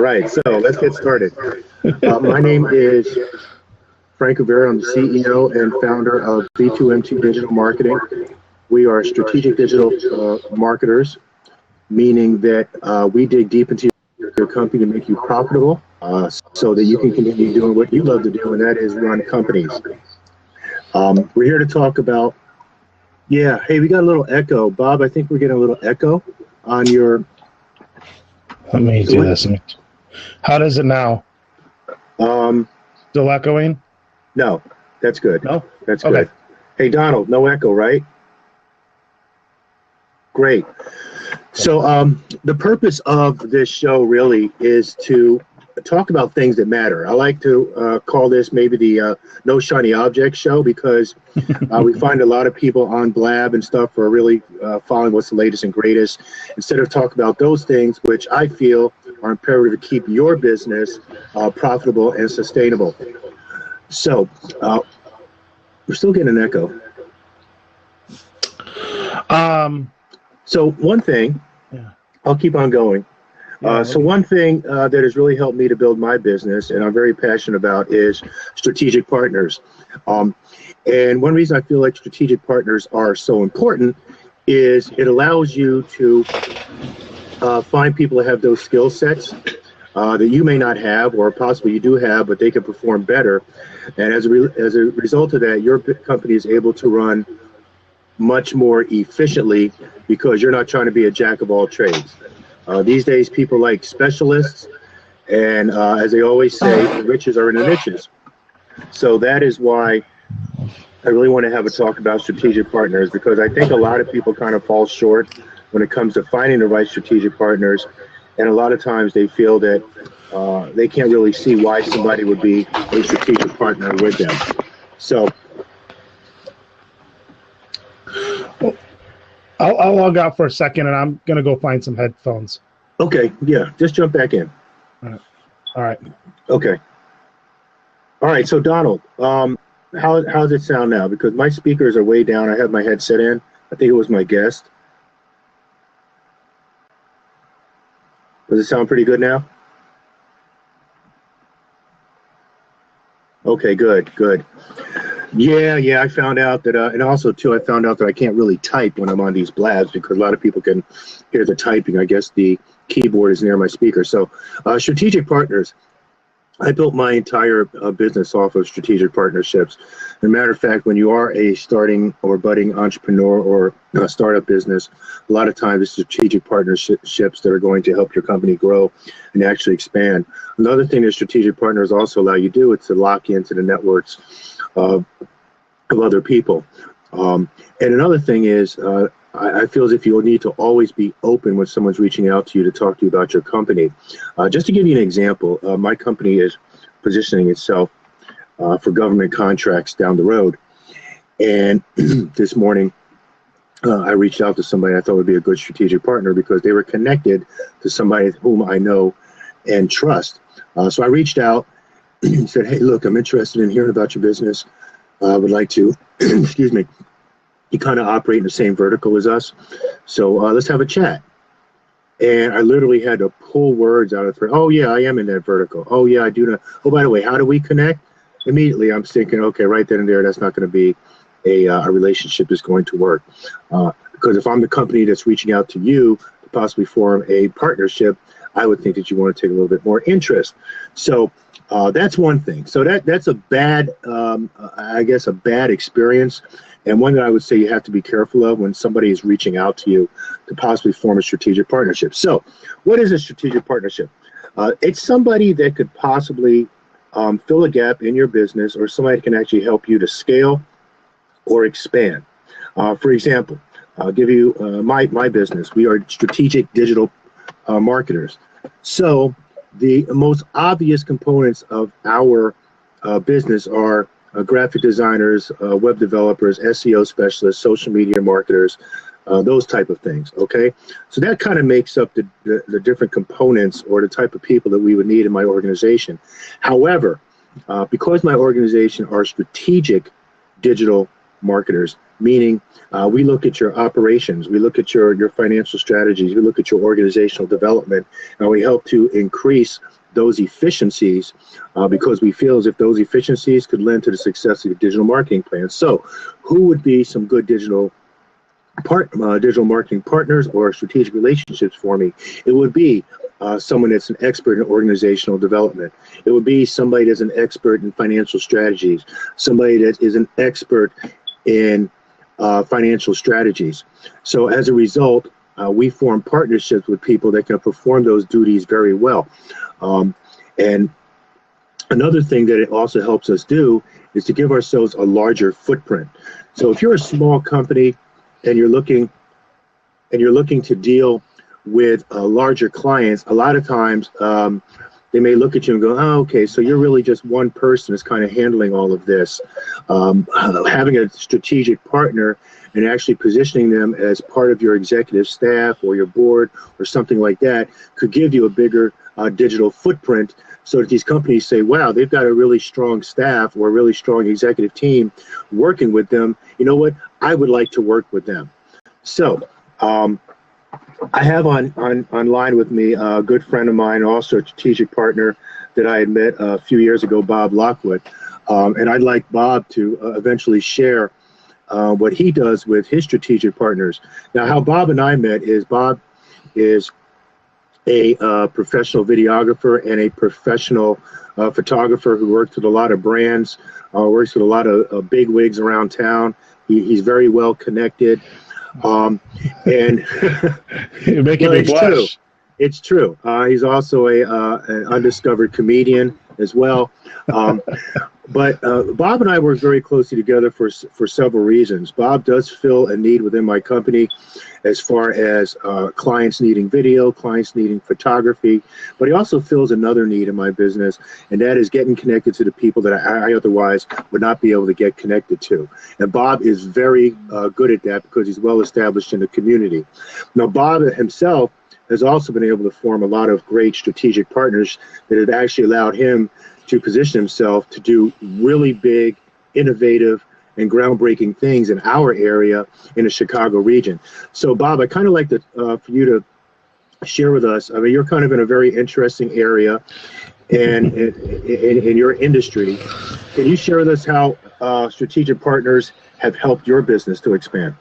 right, so let's get started. My name is Frank Rivera. I'm the CEO and founder of B2M2 Digital Marketing. We are strategic digital marketers, meaning that we dig deep into your company to make you profitable so that you can continue doing what you love to do, and that is run companies. We're here to talk about, hey, we got a little echo. Bob, I think we're getting a little echo on your... Let me do this. How does it now? Still echoing? No, that's good. No? That's good. Okay. Hey, Donald, no echo, right? Great. So the purpose of this show really is to talk about things that matter. I like to call this maybe the No Shiny Object Show, because we find a lot of people on Blab and stuff are really following what's the latest and greatest, instead of talk about those things which I feel are imperative to keep your business profitable and sustainable. So we're still getting an echo. So one thing, I'll keep on going. So one thing that has really helped me to build my business, and I'm very passionate about, is strategic partners. And one reason I feel like strategic partners are so important is it allows you to find people that have those skill sets that you may not have, or possibly you do have, but they can perform better. And as a result of that, your company is able to run much more efficiently because you're not trying to be a jack of all trades. These days, people like specialists, and as they always say, the riches are in the niches. So that is why I really want to have a talk about strategic partners, because I think a lot of people kind of fall short when it comes to finding the right strategic partners, and a lot of times they feel that they can't really see why somebody would be a strategic partner with them. So I'll log out for a second, and I'm going to go find some headphones. Okay, yeah, just jump back in. All right. Okay. All right, so Donald, how does it sound now? Because my speakers are way down. I have my headset in. I think it was my guest. Does it sound pretty good now? Okay, good. Yeah, I found out that, and also too, I found out that I can't really type when I'm on these blabs, because a lot of people can hear the typing. I guess the keyboard is near my speaker. So strategic partners. I built my entire business off of strategic partnerships. As a matter of fact, when you are a starting or budding entrepreneur or a startup business, a lot of times it's strategic partnerships that are going to help your company grow and actually expand. Another thing that strategic partners also allow you to do is to lock you into the networks of other people. And another thing is, I feel as if you'll need to always be open when someone's reaching out to you to talk to you about your company. Just to give you an example, my company is positioning itself for government contracts down the road. And this morning, I reached out to somebody I thought would be a good strategic partner, because they were connected to somebody whom I know and trust. So I reached out and said, hey, look, I'm interested in hearing about your business. I would like to, excuse me, you kind of operate in the same vertical as us. So let's have a chat. And I literally had to pull words out of her. Oh, yeah, I am in that vertical. Oh, yeah, I do know. Oh, by the way, how do we connect? Immediately, I'm thinking, okay, right then and there, that's not going to be a relationship that's going to work. Because if I'm the company that's reaching out to you to possibly form a partnership, I would think that you want to take a little bit more interest. So that's one thing. So that's a bad, I guess, a bad experience, and one that I would say you have to be careful of when somebody is reaching out to you to possibly form a strategic partnership. So what is a strategic partnership? It's somebody that could possibly fill a gap in your business, or somebody that can actually help you to scale or expand. For example, I'll give you my business. We are strategic digital marketers. So the most obvious components of our business are graphic designers, web developers, SEO specialists, social media marketers, those type of things, okay? So that kind of makes up the different components or the type of people that we would need in my organization. However, because my organization are strategic digital marketers, meaning we look at your operations, we look at your financial strategies, we look at your organizational development, and we help to increase those efficiencies because we feel as if those efficiencies could lend to the success of your digital marketing plan. So who would be some good digital marketing partners or strategic relationships for me? It would be someone that's an expert in organizational development. It would be somebody that's an expert in financial strategies, somebody that is an expert in financial strategies. So as a result, we form partnerships with people that can perform those duties very well. And another thing that it also helps us do is to give ourselves a larger footprint. So if you're a small company and you're looking to deal with larger clients, a lot of times they may look at you and go, oh, okay, so you're really just one person that's kind of handling all of this. Having a strategic partner and actually positioning them as part of your executive staff or your board or something like that could give you a bigger digital footprint, so that these companies say, wow, they've got a really strong staff or a really strong executive team working with them. You know what? I would like to work with them. So I have online with me a good friend of mine, also a strategic partner that I had met a few years ago, Bob Lockwood. And I'd like Bob to eventually share what he does with his strategic partners. Now, how Bob and I met is Bob is a professional videographer and a professional photographer who works with a lot of brands, works with a lot of big wigs around town. He's very well connected. And you're making me blush. It's true. He's also an undiscovered comedian as well. But Bob and I work very closely together for several reasons. Bob does fill a need within my company as far as clients needing video, clients needing photography, but he also fills another need in my business, and that is getting connected to the people that I otherwise would not be able to get connected to. And Bob is very good at that because he's well established in the community. Now, Bob himself has also been able to form a lot of great strategic partners that have actually allowed him to position himself to do really big, innovative, and groundbreaking things in our area in the Chicago region. So, Bob, I'd kind of like to, for you to share with us, I mean, you're kind of in a very interesting area and in your industry. Can you share with us how strategic partners have helped your business to expand?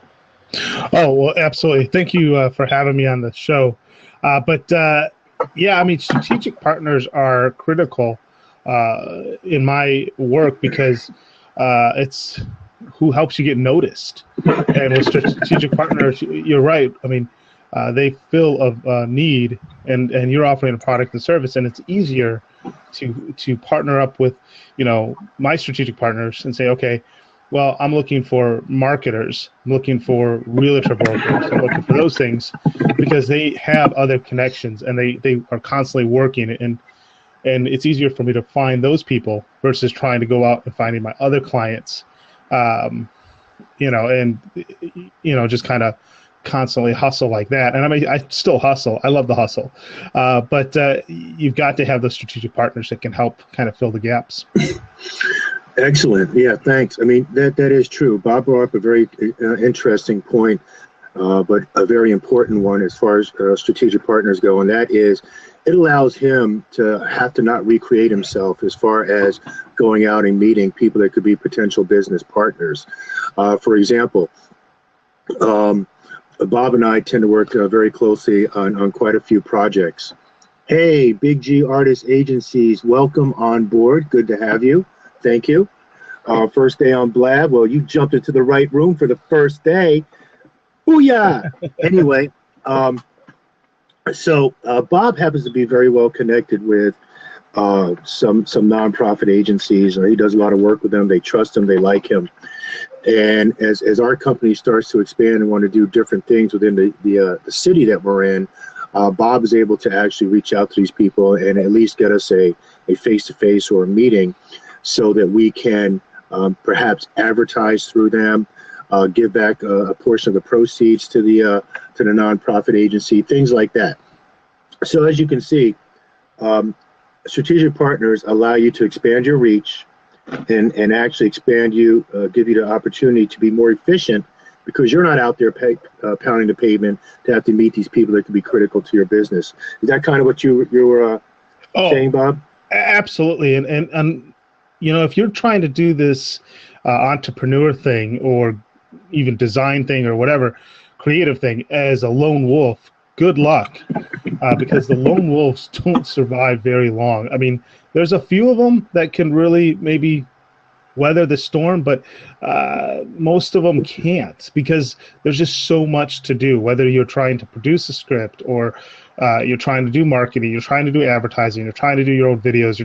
Oh, well, absolutely. Thank you for having me on the show. Yeah, I mean, strategic partners are critical in my work because it's who helps you get noticed. And with strategic partners, you're right. I mean, they fill a need, and you're offering a product and service, and it's easier to partner up with, my strategic partners and say, okay, well, I'm looking for marketers, I'm looking for realtor brokers, I'm looking for those things because they have other connections and they are constantly working, and it's easier for me to find those people versus trying to go out and finding my other clients, just kind of constantly hustle like that. And I mean, I still hustle. I love the hustle. But you've got to have those strategic partners that can help kind of fill the gaps. Excellent. Yeah, thanks. I mean, that is true. Bob brought up a very interesting point, but a very important one as far as strategic partners go, and that is it allows him to have to not recreate himself as far as going out and meeting people that could be potential business partners. For example, Bob and I tend to work very closely on quite a few projects. Hey, Big G Artist Agencies, welcome on board. Good to have you. Thank you. First day on Blab. Well, you jumped into the right room for the first day. Booyah! Anyway, so Bob happens to be very well connected with some nonprofit agencies. He does a lot of work with them. They trust him. They like him. And as our company starts to expand and want to do different things within the city that we're in, Bob is able to actually reach out to these people and at least get us a face-to-face or a meeting so that we can perhaps advertise through them, give back a portion of the proceeds to the nonprofit agency, things like that. So as you can see, strategic partners allow you to expand your reach, and actually expand you, give you the opportunity to be more efficient because you're not out there pounding the pavement to have to meet these people that can be critical to your business. Is that kind of what you were saying, Bob? Absolutely. And if you're trying to do this entrepreneur thing or even design thing or whatever, creative thing as a lone wolf, good luck, because the lone wolves don't survive very long. I mean, there's a few of them that can really maybe weather the storm, but most of them can't because there's just so much to do, whether you're trying to produce a script or you're trying to do marketing, you're trying to do advertising, you're trying to do your own videos,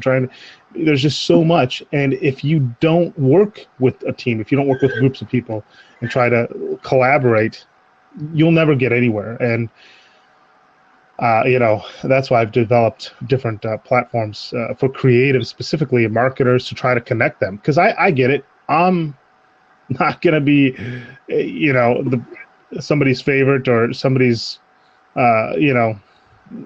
there's just so much. And if you don't work with a team, if you don't work with groups of people and try to collaborate, you'll never get anywhere. And that's why I've developed different platforms for creatives, specifically marketers, to try to connect them. Because I get it. I'm not going to be, somebody's favorite or somebody's,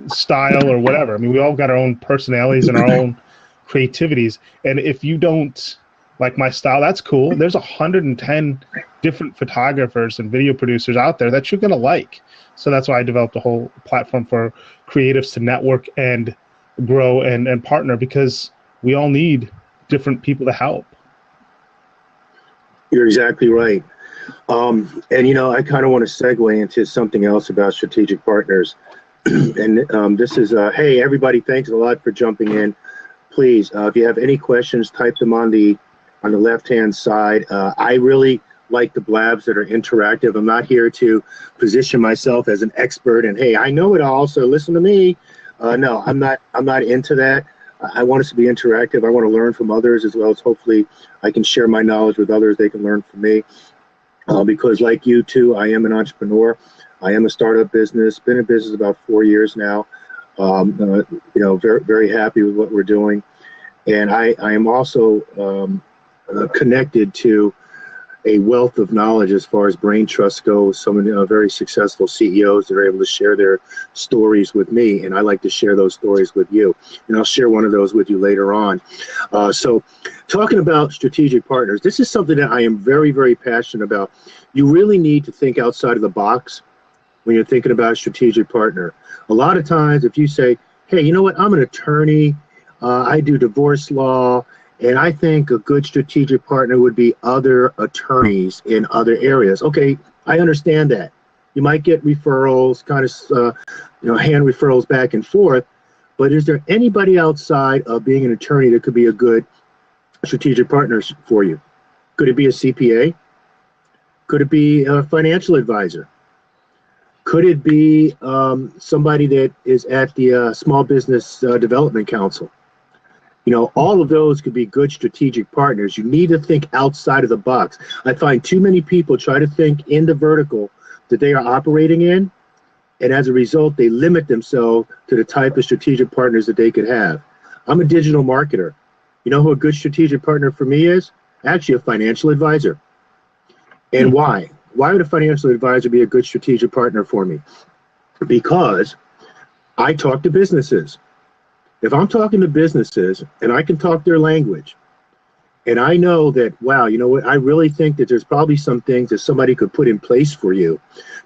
style or whatever. I mean, we all got our own personalities and our own creativities. And if you don't like my style, that's cool. There's 110 different photographers and video producers out there that you're going to like. So that's why I developed a whole platform for creatives to network and grow and partner, because we all need different people to help. You're exactly right. And, I kind of want to segue into something else about strategic partners. And this is, hey, everybody, thanks a lot for jumping in. Please, if you have any questions, type them on the left-hand side. I really like the blabs that are interactive. I'm not here to position myself as an expert and, hey, I know it all, so listen to me. No, I'm not into that. I want us to be interactive. I want to learn from others as well as hopefully I can share my knowledge with others. They can learn from me. Because like you too, I am an entrepreneur. I am a startup business, been in business about 4 years now. Very, very happy with what we're doing. And I am also connected to a wealth of knowledge as far as brain trust goes. Some very successful CEOs that are able to share their stories with me, and I like to share those stories with you. And I'll share one of those with you later on. So talking about strategic partners, this is something that I am very, very passionate about. You really need to think outside of the box when you're thinking about a strategic partner. A lot of times if you say, hey, you know what, I'm an attorney, I do divorce law, and I think a good strategic partner would be other attorneys in other areas. Okay, I understand that. You might get referrals, kind of, hand referrals back and forth, but is there anybody outside of being an attorney that could be a good strategic partner for you? Could it be a CPA? Could it be a financial advisor? Could it be somebody that is at the Small Business Development Council? All of those could be good strategic partners. You need to think outside of the box. I find too many people try to think in the vertical that they are operating in, and as a result, they limit themselves to the type of strategic partners that they could have. I'm a digital marketer. You know who a good strategic partner for me is? Actually, a financial advisor. And why? Why would a financial advisor be a good strategic partner for me? Because I talk to businesses. If I'm talking to businesses and I can talk their language, and I know that, wow, you know what, I really think that there's probably some things that somebody could put in place for you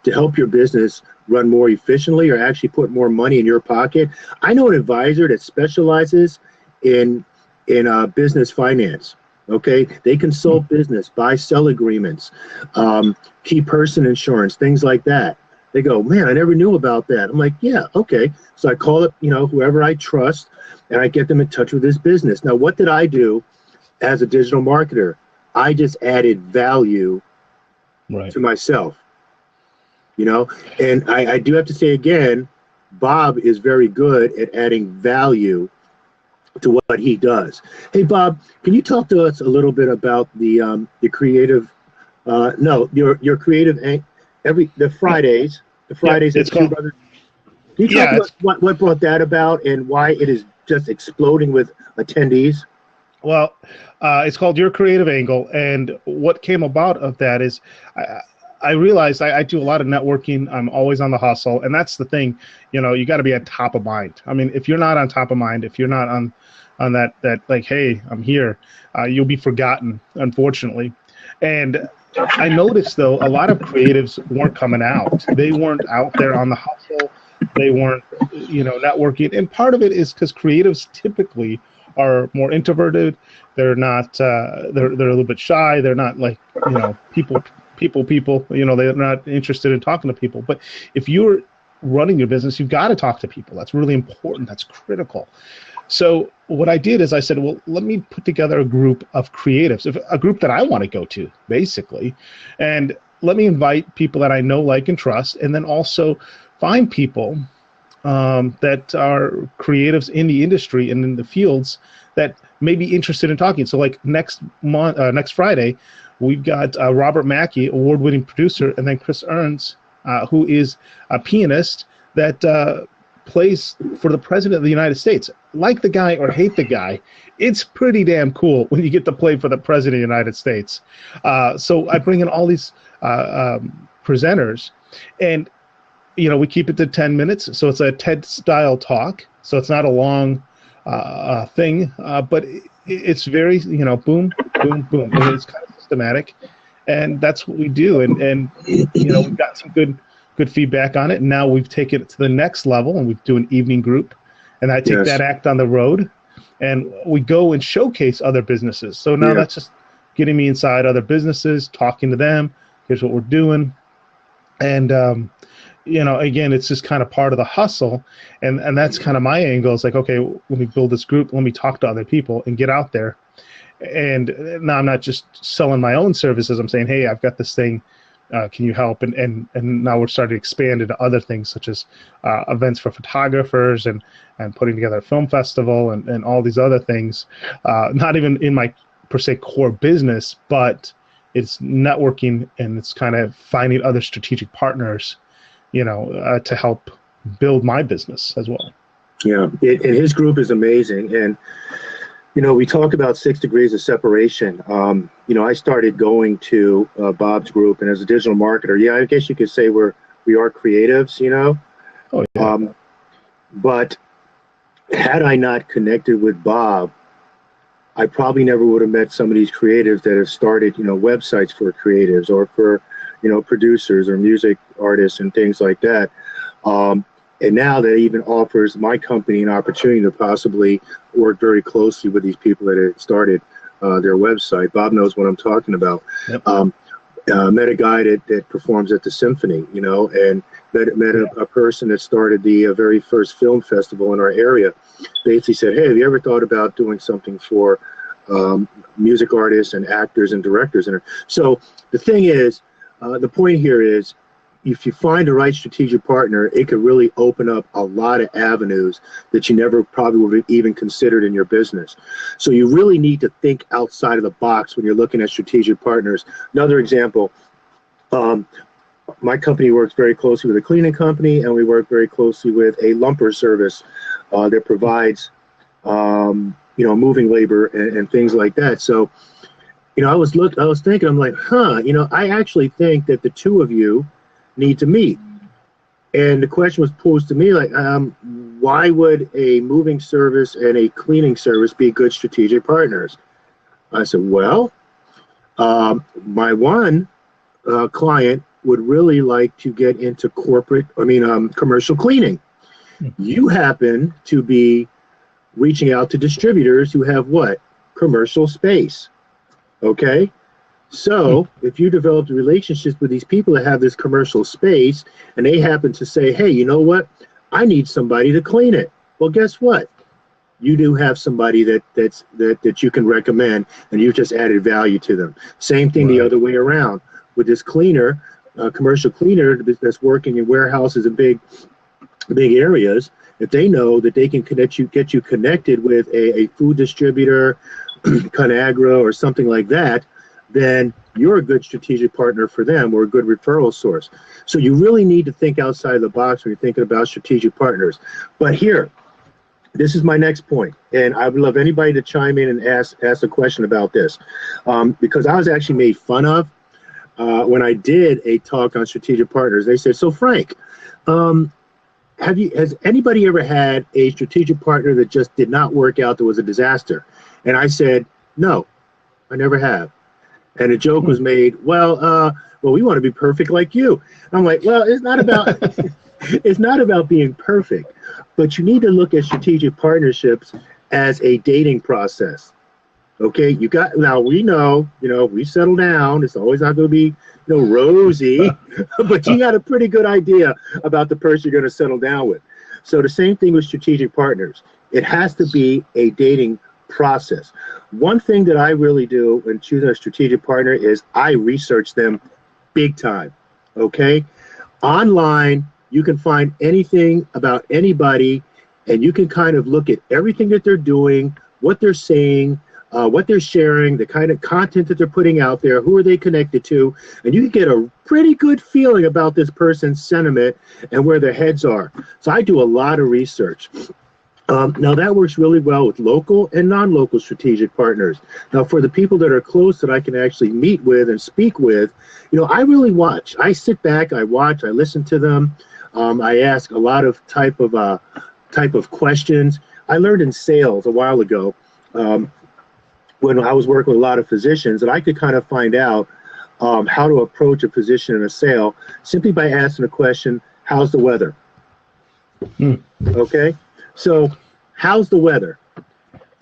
to help your business run more efficiently or actually put more money in your pocket. I know an advisor that specializes in business finance. Okay, they consult business, buy, sell agreements, key person insurance, things like that. They go, man, I never knew about that. I'm like, yeah, okay. So I call it, whoever I trust, and I get them in touch with this business. Now, what did I do as a digital marketer? I just added value to myself, and I do have to say again, Bob is very good at adding value to what he does. Hey, Bob, can you talk to us a little bit about the creative, your creative, the Fridays it's called, Can you talk about what brought that about and why it is just exploding with attendees? Well, it's called Your Creative Angle, and what came about of that is I realized I do a lot of networking. I'm always on the hustle, and that's the thing. You got to be on top of mind. I mean, if you're not on top of mind, if you're not on on that like, hey, I'm here. You'll be forgotten, unfortunately. And I noticed, though, a lot of creatives weren't coming out. They weren't out there on the hustle. They weren't, networking. And part of it is because creatives typically are more introverted. They're not. They're a little bit shy. They're not like people. They're not interested in talking to people. But if you're running your business, you've got to talk to people. That's really important. That's critical. So what I did is I said, well, let me put together a group of creatives, a group that I want to go to, basically, and let me invite people that I know, like, and trust, and then also find people that are creatives in the industry and in the fields that may be interested in talking. So, like, next Friday, we've got Robert Mackey, award-winning producer, and then Chris Ernst, who is a pianist that plays for the President of the United States. Like the guy or hate the guy, it's pretty damn cool when you get to play for the President of the United States. So I bring in all these presenters, and we keep it to 10 minutes. So it's a TED-style talk. So it's not a long thing, but it's very, boom, boom, boom. And it's kind of systematic, and that's what we do. And we've got some good feedback on it. And now we've taken it to the next level, and we do an evening group, and I take that act on the road, and we go and showcase other businesses. So now that's just getting me inside other businesses, talking to them. Here's what we're doing. And, again, it's just kind of part of the hustle. And that's kind of my angle. It's like, okay, let me build this group. Let me talk to other people and get out there. And now I'm not just selling my own services. I'm saying, hey, I've got this thing. Can you help? And now we're starting to expand into other things, such as events for photographers and putting together a film festival and all these other things. Not even in my, per se, core business, but it's networking, and it's kind of finding other strategic partners, to help build my business as well. Yeah, and his group is amazing. And we talk about 6 degrees of separation. I started going to Bob's group, and as a digital marketer, I guess you could say we are creatives, Oh, yeah. But had I not connected with Bob, I probably never would have met some of these creatives that have started, websites for creatives or for, producers or music artists and things like that. And now that even offers my company an opportunity to possibly work very closely with these people that have started their website. Bob knows what I'm talking about. Yep. Met a guy that performs at the symphony, and met a person that started the very first film festival in our area. Basically said, hey, have you ever thought about doing something for music artists and actors and directors? And so the thing is, the point here is, if you find the right strategic partner, it could really open up a lot of avenues that you never probably would have even considered in your business. So you really need to think outside of the box when you're looking at strategic partners. Another example, my company works very closely with a cleaning company, and we work very closely with a lumber service that provides, moving labor and things like that. So, I was thinking, I'm like, I actually think that the two of you need to meet. And the question was posed to me, like, why would a moving service and a cleaning service be good strategic partners? I said, well, my one client would really like to get into commercial cleaning. You happen to be reaching out to distributors who have what? Commercial space. Okay? So if you develop relationships with these people that have this commercial space, and they happen to say, hey, you know what? I need somebody to clean it. Well, guess what? You do have somebody that you can recommend, and you've just added value to them. Same thing the other way around. With this cleaner, commercial cleaner that's working in warehouses and big areas, if they know that they can get you connected with a food distributor, ConAgra or something like that, then you're a good strategic partner for them or a good referral source. So you really need to think outside the box when you're thinking about strategic partners. But here, this is my next point, and I would love anybody to chime in and ask a question about this, because I was actually made fun of when I did a talk on strategic partners. They said, so Frank, has anybody ever had a strategic partner that just did not work out, that was a disaster? And I said, no, I never have. And a joke was made, well, we want to be perfect like you. I'm like, well, it's not about it's not about being perfect, but you need to look at strategic partnerships as a dating process. Okay, now we know, we settle down. It's always not going to be, rosy, but you got a pretty good idea about the person you're going to settle down with. So the same thing with strategic partners. It has to be a dating process. One thing that I really do when choosing a strategic partner is I research them big time. Okay, online you can find anything about anybody, and you can kind of look at everything that they're doing, what they're saying, what they're sharing, the kind of content that they're putting out there, who are they connected to, and you can get a pretty good feeling about this person's sentiment and where their heads are. So I do a lot of research. Now that works really well with local and non-local strategic partners. Now for the people that are close that I can actually meet with and speak with, I really watch. I sit back, I watch, I listen to them. I ask a lot of type of questions. I learned in sales a while ago when I was working with a lot of physicians, that I could kind of find out how to approach a physician in a sale simply by asking the question, how's the weather? Okay, so how's the weather?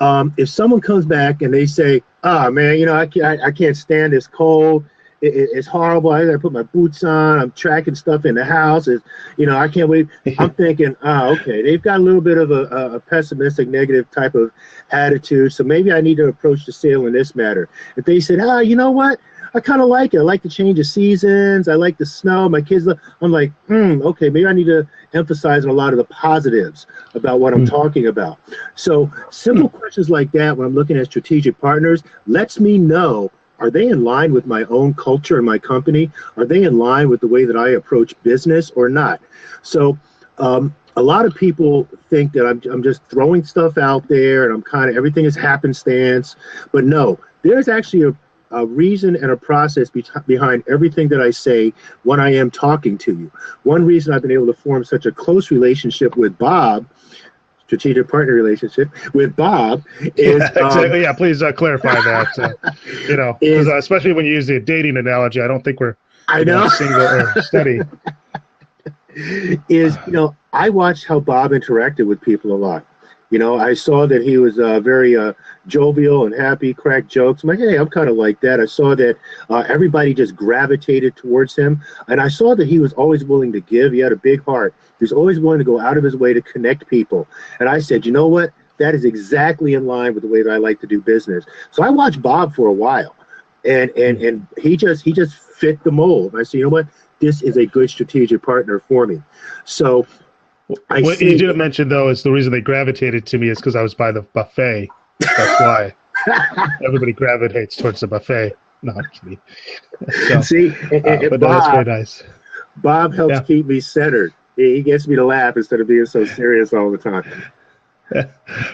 If someone comes back and they say, man, I can't stand this cold. It's horrible. I gotta put my boots on. I'm tracking stuff in the house. I can't wait. I'm thinking, okay, they've got a little bit of a pessimistic, negative type of attitude. So maybe I need to approach the sale in this matter. If they said, you know what? I kind of like it. I like the change of seasons. I like the snow. My kids, I'm like, okay, maybe I need to emphasize on a lot of the positives about what I'm talking about. So simple questions like that when I'm looking at strategic partners lets me know, are they in line with my own culture and my company? Are they in line with the way that I approach business or not? So a lot of people think that I'm just throwing stuff out there and everything is happenstance. But no, there's actually a reason and a process behind everything that I say when I am talking to you. One reason I've been able to form such a close relationship with Bob, strategic partner relationship with Bob, is exactly. Yeah, please clarify that. Especially when you use the dating analogy, I don't think we're single or steady. I watched how Bob interacted with people a lot. I saw that he was very jovial and happy, cracked jokes. I'm like, hey, I'm kind of like that. I saw that everybody just gravitated towards him. And I saw that he was always willing to give. He had a big heart. He was always willing to go out of his way to connect people. And I said, you know what? That is exactly in line with the way that I like to do business. So I watched Bob for a while. And he just fit the mold. And I said, you know what? This is a good strategic partner for me. So what you didn't mention, though, is the reason they gravitated to me is because I was by the buffet. That's why everybody gravitates towards the buffet. No, I'm kidding. So, see, but Bob, that's very nice. Bob helps keep me centered. He gets me to laugh instead of being so serious all the time.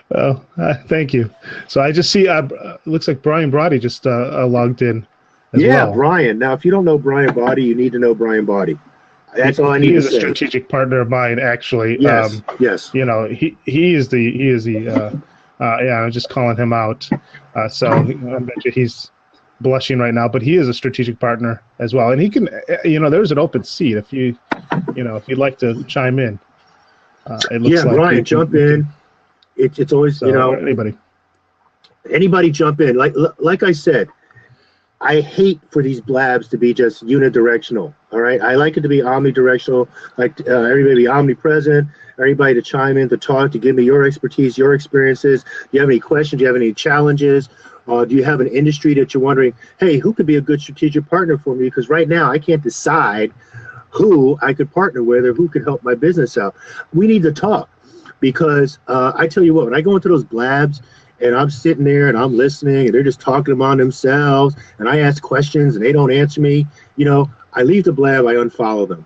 Well, thank you. So I just see, looks like Brian Brody just logged in as well. Yeah, Brian. Now, if you don't know Brian Brody, you need to know Brian Brody. That's all I need to say. He is a strategic partner of mine, actually. Yes, yes. He is the I'm just calling him out. So I bet you he's blushing right now, but he is a strategic partner as well. And he can, there's an open seat if you'd like to chime in. It looks like Brian, jump in. It's always, anybody jump in. Like I said, I hate for these blabs to be just unidirectional. All right, I like it to be omnidirectional, like everybody be omnipresent, everybody to chime in, to talk, to give me your expertise, your experiences. Do you have any questions? Do you have any challenges? Do you have an industry that you're wondering, hey, who could be a good strategic partner for me? Because right now I can't decide who I could partner with or who could help my business out. We need to talk, because I tell you what, when I go into those blabs and I'm sitting there and I'm listening and they're just talking among themselves and I ask questions and they don't answer me, I leave the blab, I unfollow them.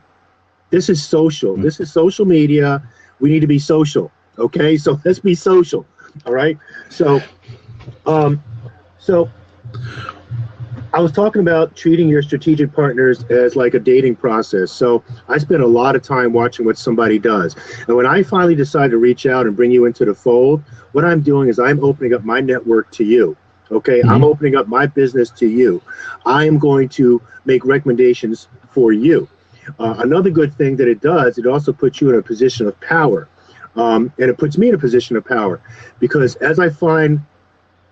This is social. Mm-hmm. This is social media. We need to be social. Okay, so let's be social. All right. So I was talking about treating your strategic partners as like a dating process. So I spend a lot of time watching what somebody does. And when I finally decide to reach out and bring you into the fold, what I'm doing is I'm opening up my network to you. Okay, I'm opening up my business to you. I am going to make recommendations for you. Another good thing that it does, it also puts you in a position of power. And it puts me in a position of power because as I find,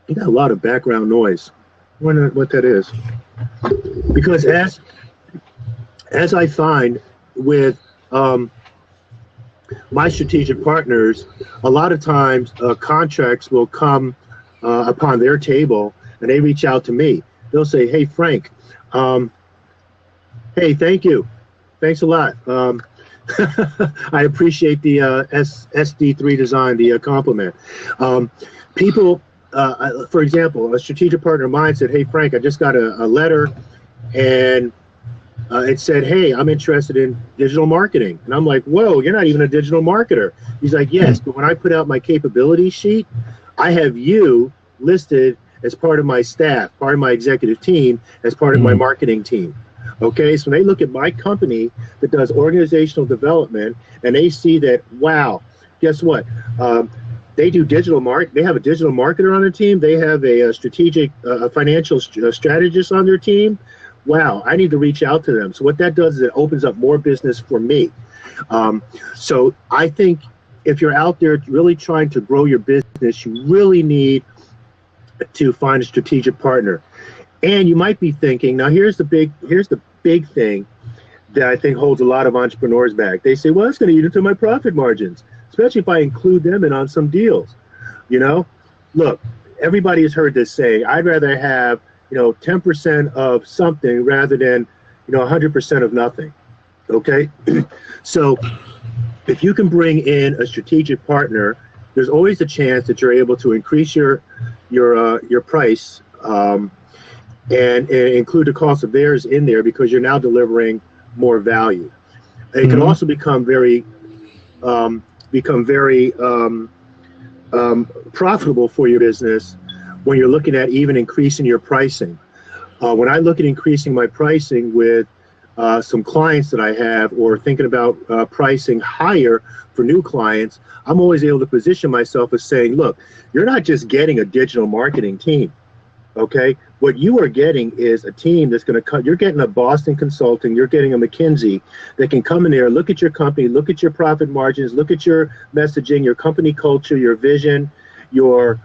you got a lot of background noise. I wonder what that is. Because as I find with my strategic partners, a lot of times contracts will come upon their table and they reach out to me. They'll say, hey, Frank, hey, thank you. Thanks a lot. I appreciate the SD3 design, the compliment. People, for example, a strategic partner of mine said, hey, Frank, I just got a letter and it said, hey, I'm interested in digital marketing. And I'm like, whoa, you're not even a digital marketer. He's like, yes, but when I put out my capability sheet, I have you listed as part of my staff, part of my executive team, as part of my marketing team. Okay, so when they look at my company that does organizational development and they see that, wow, guess what? They do digital they have a digital marketer on their team. They have a strategic, financial strategist on their team. Wow, I need to reach out to them. So what that does is it opens up more business for me. So I think if you're out there really trying to grow your business, you really need to find a strategic partner. And you might be thinking, now here's the big thing that I think holds a lot of entrepreneurs back. They say, well, it's going to eat into my profit margins, especially if I include them in on some deals. You know, look, everybody has heard this saying, I'd rather have, 10% of something rather than, 100% of nothing. Okay. So if you can bring in a strategic partner, there's always a chance that you're able to increase your price, and include the cost of theirs in there because you're now delivering more value. It can also become very profitable for your business when you're looking at even increasing your pricing. When I look at increasing my pricing with some clients that I have or thinking about pricing higher for new clients, I'm always able to position myself as saying, look, you're not just getting a digital marketing team. Okay, what you are getting is a team that's going to cut. You're getting a Boston Consulting, you're getting a McKinsey that can come in there, look at your company, look at your profit margins, look at your messaging, your company culture, your vision, your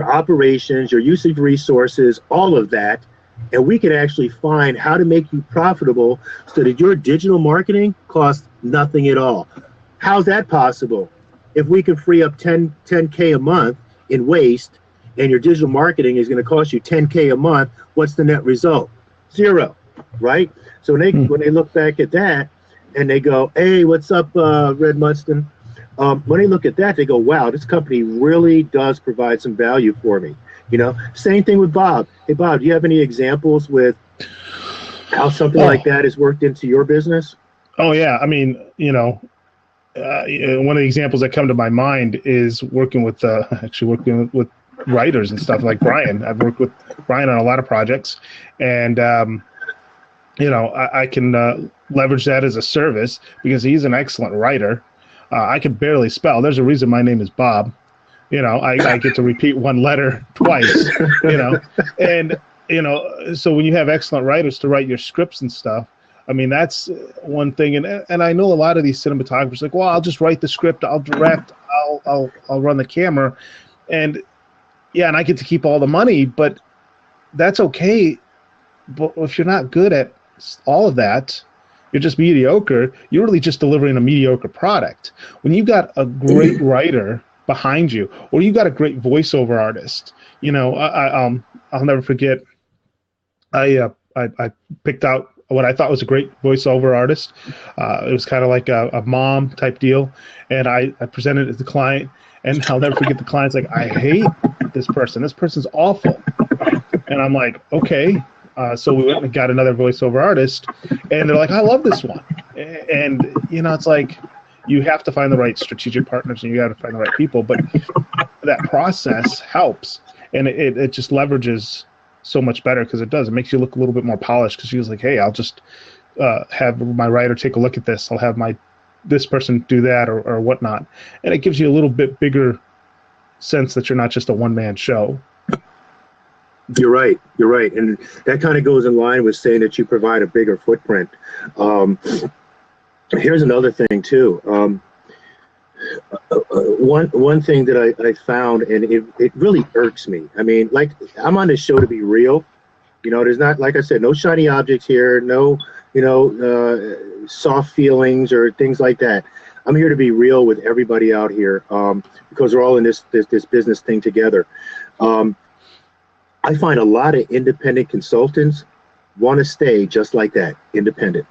operations, your use of resources, all of that. And we can actually find how to make you profitable so that your digital marketing costs nothing at all. How's that possible? If we can free up 10K a month in waste, and your digital marketing is going to cost you 10K a month, what's the net result? Zero, right? So when they look back at that and they go, hey, what's up, Red Mudston? When they look at that, they go, wow, this company really does provide some value for me. Same thing with Bob. Hey, Bob, do you have any examples with how something like that has worked into your business? Oh, yeah. I mean, one of the examples that come to my mind is working with writers and stuff like Brian. I've worked with Brian on a lot of projects, and I can leverage that as a service because he's an excellent writer. I can barely spell. There's a reason my name is Bob. I get to repeat one letter twice. And so when you have excellent writers to write your scripts and stuff, I mean, that's one thing. And I know a lot of these cinematographers like, well, I'll just write the script, I'll direct, I'll run the camera, and yeah, and I get to keep all the money, but that's okay. But if you're not good at all of that, you're just mediocre, you're really just delivering a mediocre product. When you've got a great writer behind you, or you've got a great voiceover artist, I'll never forget, I picked out what I thought was a great voiceover artist. It was kind of like a mom type deal, and I presented it to the client, and I'll never forget the client's like, I hate this person. This person's awful. And I'm like, okay. So we went and got another voiceover artist, and they're like, I love this one. And, it's like you have to find the right strategic partners and you got to find the right people. But that process helps, and it just leverages so much better, because it makes you look a little bit more polished, because she was like, hey, I'll just have my writer take a look at this. I'll have this person do that or whatnot. And it gives you a little bit bigger sense that you're not just a one-man show. You're right. And that kind of goes in line with saying that you provide a bigger footprint. Here's another thing too. One thing that I found, and it really irks me. I mean, like, I'm on this show to be real. There's not, like I said, no shiny objects here, no, soft feelings or things like that. I'm here to be real with everybody out here, because we're all in this business thing together. I find a lot of independent consultants want to stay just like that, independent.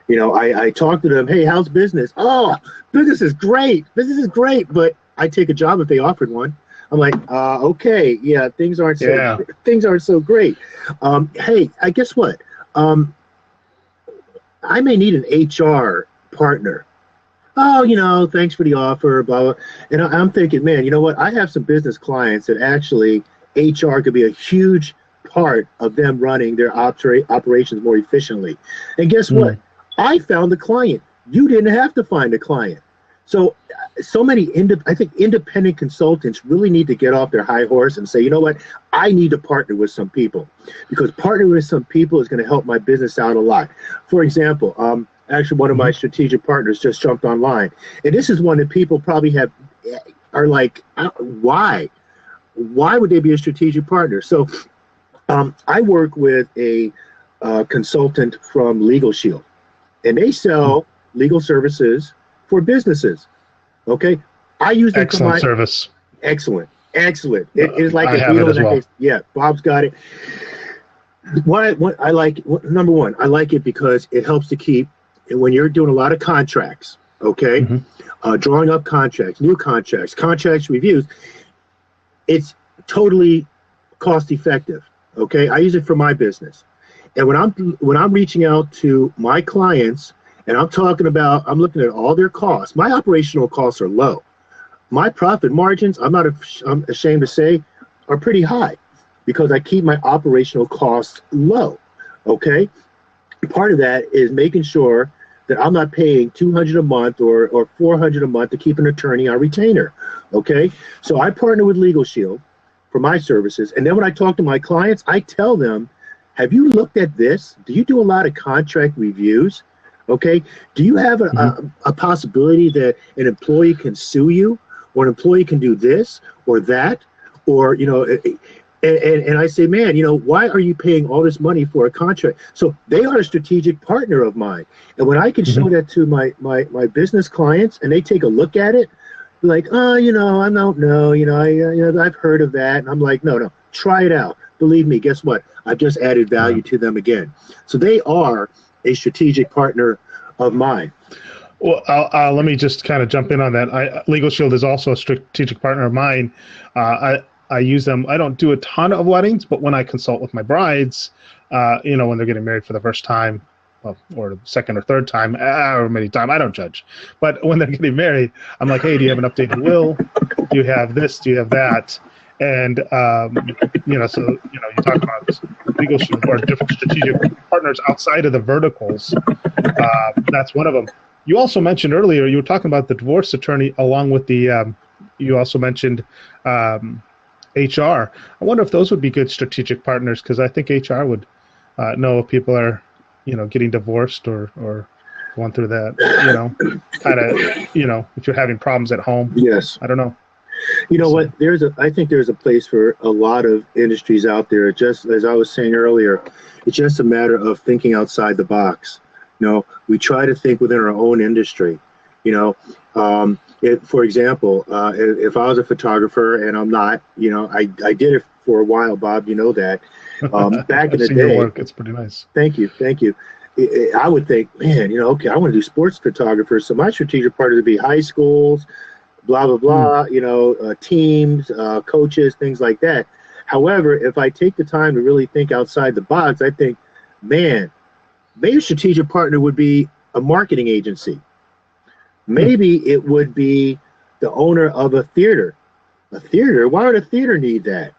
I talk to them, hey, how's business? Oh, business is great. But I take a job if they offered one. I'm like, okay, yeah, things aren't so great. Hey, guess what? I may need an HR partner. Oh, thanks for the offer, blah, blah. And I'm thinking, man, you know what? I have some business clients that actually HR could be a huge part of them running their operations more efficiently. And guess what? I found the client. You didn't have to find a client. So many, I think independent consultants really need to get off their high horse and say, you know what? I need to partner with some people, because partnering with some people is going to help my business out a lot. For example, actually, one of my strategic partners just jumped online. And this is one that people probably are like, why? Why would they be a strategic partner? So I work with a consultant from Legal Shield, and they sell legal services for businesses. Okay, I use them. Excellent service. Excellent. It is like a beetle in that case. Yeah, Bob's got it. What I like, number one, I like it because it helps to keep, when you're doing a lot of contracts, okay, drawing up contracts, new contracts, contracts reviews, it's totally cost effective. Okay, I use it for my business. And when I'm reaching out to my clients and I'm looking at all their costs, my operational costs are low. My profit margins, I'm ashamed to say, are pretty high, because I keep my operational costs low. Okay, part of that is making sure that I'm not paying $200 a month or $400 a month to keep an attorney on retainer. Okay, so I partner with Legal Shield for my services, and then when I talk to my clients, I tell them, have you looked at this? Do you do a lot of contract reviews? Okay, do you have a possibility that an employee can sue you, or an employee can do this or that, or and I say, man, why are you paying all this money for a contract? So they are a strategic partner of mine, and when I can show that to my business clients and they take a look at it, like, oh, I don't know, I've heard of that, and I'm like, no, try it out. Believe me, guess what? I've just added value to them again. So they are a strategic partner of mine. Well, let me just kind of jump in on that. Legal Shield is also a strategic partner of mine. I use them. I don't do a ton of weddings, but when I consult with my brides, when they're getting married for the first time, or the second or third time, or many times, I don't judge. But when they're getting married, I'm like, hey, do you have an updated will? Do you have this? Do you have that? And, you talk about Legal Shield or different strategic partners outside of the verticals. That's one of them. You also mentioned earlier, you were talking about the divorce attorney along with the, you also mentioned HR. I wonder if those would be good strategic partners, because I think HR would know if people are, getting divorced or going through that, kind of, if you're having problems at home. Yes. I don't know. What? I think there's a place for a lot of industries out there. Just as I was saying earlier, it's just a matter of thinking outside the box. We try to think within our own industry. For example, if I was a photographer, and I'm not, I did it for a while, Bob. You know that. Back in the day, your work. It's pretty nice. Thank you. I would think, man, okay, I want to do sports photographers. So my strategic partners would be high schools, blah, blah, blah, teams, coaches, things like that. However, if I take the time to really think outside the box, I think, man, maybe a strategic partner would be a marketing agency. Maybe it would be the owner of a theater. A theater? Why would a theater need that?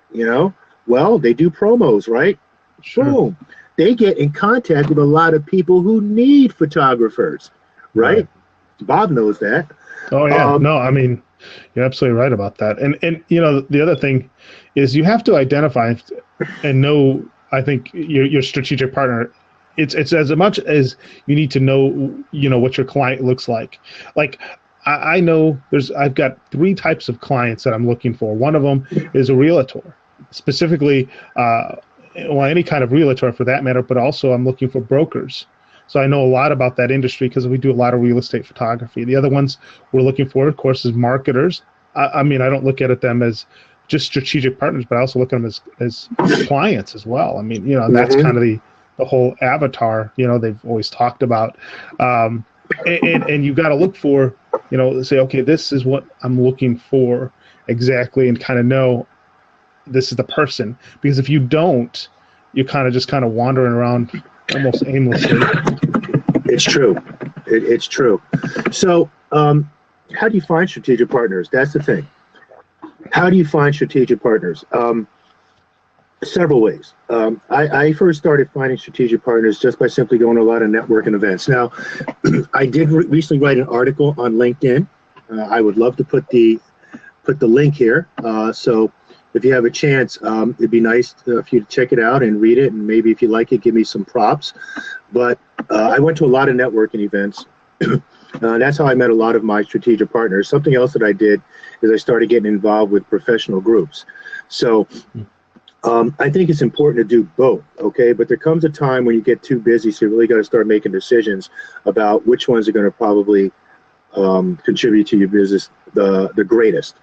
Well, they do promos, right? Sure. Boom. They get in contact with a lot of people who need photographers, right? Bob knows that. Oh yeah. No, I mean, you're absolutely right about that. And the other thing is you have to identify and know, I think, your strategic partner. It's as much as you need to know, what your client looks like. Like I know I've got 3 types of clients that I'm looking for. One of them is a realtor, specifically, any kind of realtor for that matter, but also I'm looking for brokers. So I know a lot about that industry because we do a lot of real estate photography. The other ones we're looking for, of course, is marketers. I mean, I don't look at them as just strategic partners, but I also look at them as clients as well. I mean, that's kind of the whole avatar, they've always talked about. And you've got to look for, say, okay, this is what I'm looking for exactly, and kind of know this is the person. Because if you don't, you're kind of wandering around almost aimlessly. It's true. It's true. So, how do you find strategic partners? That's the thing. How do you find strategic partners? Several ways. I first started finding strategic partners just by simply going to a lot of networking events. Now, I did recently write an article on LinkedIn. I would love to put the link here. So if you have a chance, it'd be nice for you to check it out and read it, and maybe if you like it, give me some props. But I went to a lot of networking events. That's how I met a lot of my strategic partners. Something else that I did is I started getting involved with professional groups. So I think it's important to do both, okay? But there comes a time when you get too busy, so you really got to start making decisions about which ones are going to probably contribute to your business the greatest,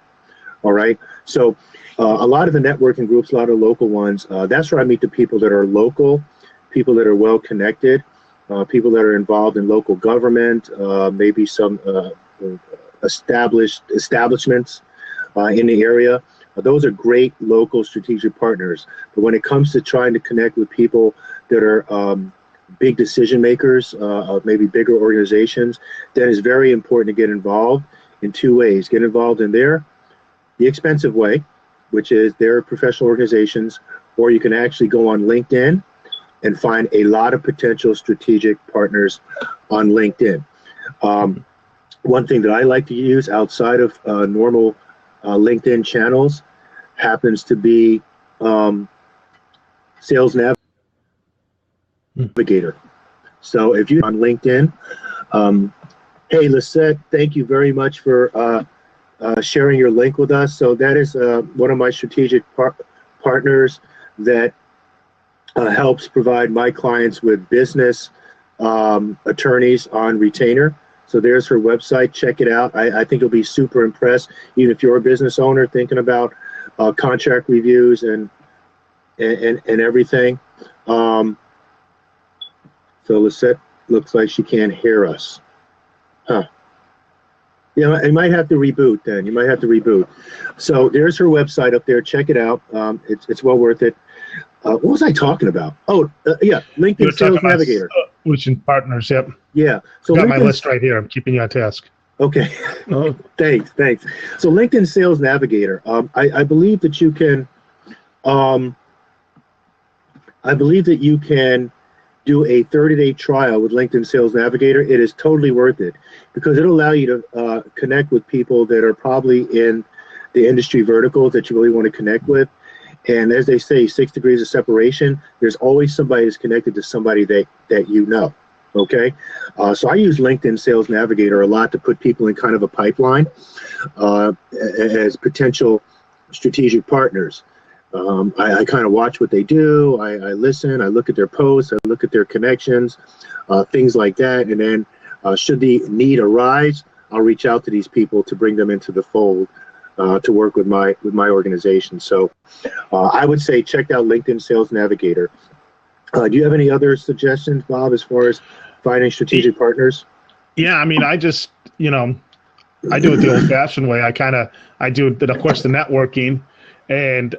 all right? So a lot of the networking groups, a lot of local ones, that's where I meet the people that are local, people that are well-connected, people that are involved in local government, maybe some establishments in the area. Those are great local strategic partners. But when it comes to trying to connect with people that are big decision makers of maybe bigger organizations, then it's very important to get involved in 2 ways. Get involved in the expensive way, which is their professional organizations, or you can actually go on LinkedIn and find a lot of potential strategic partners on LinkedIn. One thing that I like to use outside of normal LinkedIn channels happens to be Sales Navigator. So if you're on LinkedIn, hey, Lisette, thank you very much for sharing your link with us. So that is one of my strategic partners that helps provide my clients with business attorneys on retainer. So there's her website. Check it out. I think you'll be super impressed, even if you're a business owner thinking about contract reviews and everything. So Lisette looks like she can't hear us. Huh. Yeah, you might have to reboot then. You might have to reboot. So there's her website up there. Check it out. It's well worth it. What was I talking about? Yeah, LinkedIn Sales Navigator. Which in partners, yep. Yeah. So got my list right here. I'm keeping you on task. Okay. Oh, thanks. So LinkedIn Sales Navigator. I believe that you can. I believe that you can do a 30-day trial with LinkedIn Sales Navigator. It is totally worth it because it'll allow you to connect with people that are probably in the industry verticals that you really want to connect with. And as they say, 6 degrees of separation, there's always somebody that's connected to somebody that you know, okay? So I use LinkedIn Sales Navigator a lot to put people in kind of a pipeline as potential strategic partners. I kind of watch what they do. I listen. I look at their posts. I look at their connections, things like that. And then should the need arise, I'll reach out to these people to bring them into the fold to work with my organization. So I would say check out LinkedIn Sales Navigator. Do you have any other suggestions, Bob, as far as finding strategic partners? Yeah, I mean, I just, I do it the old-fashioned way. I do, of course, the networking and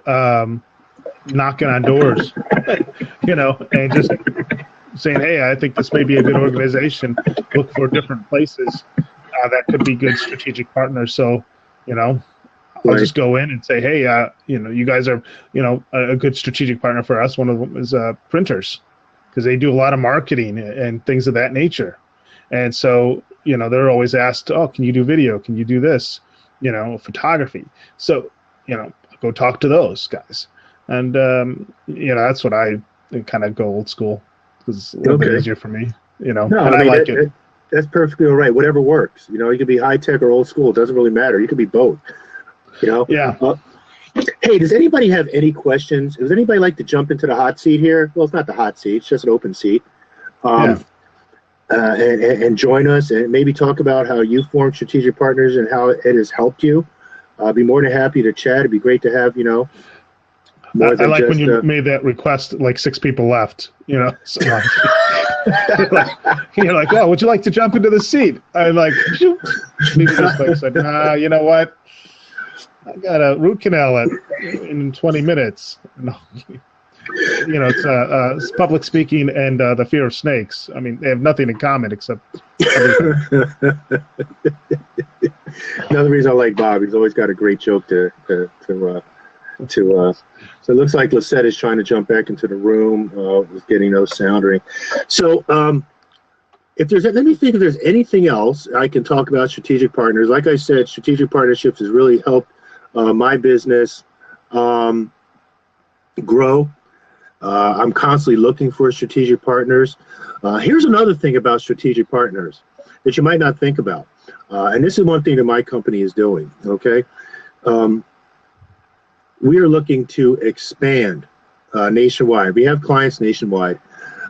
knocking on doors, and just saying, hey, I think this may be a good organization. Look for different places that could be good strategic partners. So, I'll just go in and say, hey, you guys are, a good strategic partner for us. One of them is printers, because they do a lot of marketing and things of that nature. And so, they're always asked, oh, can you do video? Can you do this? Photography. So, go talk to those guys. And, that's what I kind of go old school, because it's a little bit easier for me, No, and I like it. That's perfectly all right. Whatever works. You can be high tech or old school. It doesn't really matter. You can be both. Yeah. Hey, does anybody have any questions? Does anybody like to jump into the hot seat here? Well, it's not the hot seat. It's just an open seat. And join us and maybe talk about how you formed strategic partners and how it has helped you. I'll be more than happy to chat. It'd be great to have, more I like when you made that request, like 6 people left, So you're like, oh, would you like to jump into the seat? I'm like, maybe this like said, you know what? I got a root canal in 20 minutes. No. It's public speaking and the fear of snakes. I mean, they have nothing in common except. Another reason I like Bob, he's always got a great joke to. So it looks like Lisette is trying to jump back into the room. Was getting no sound ring. So let me think if there's anything else I can talk about strategic partners. Like I said, strategic partnerships has really helped my business grow. I'm constantly looking for strategic partners. Here's another thing about strategic partners that you might not think about. And this is one thing that my company is doing, okay? We are looking to expand nationwide. We have clients nationwide.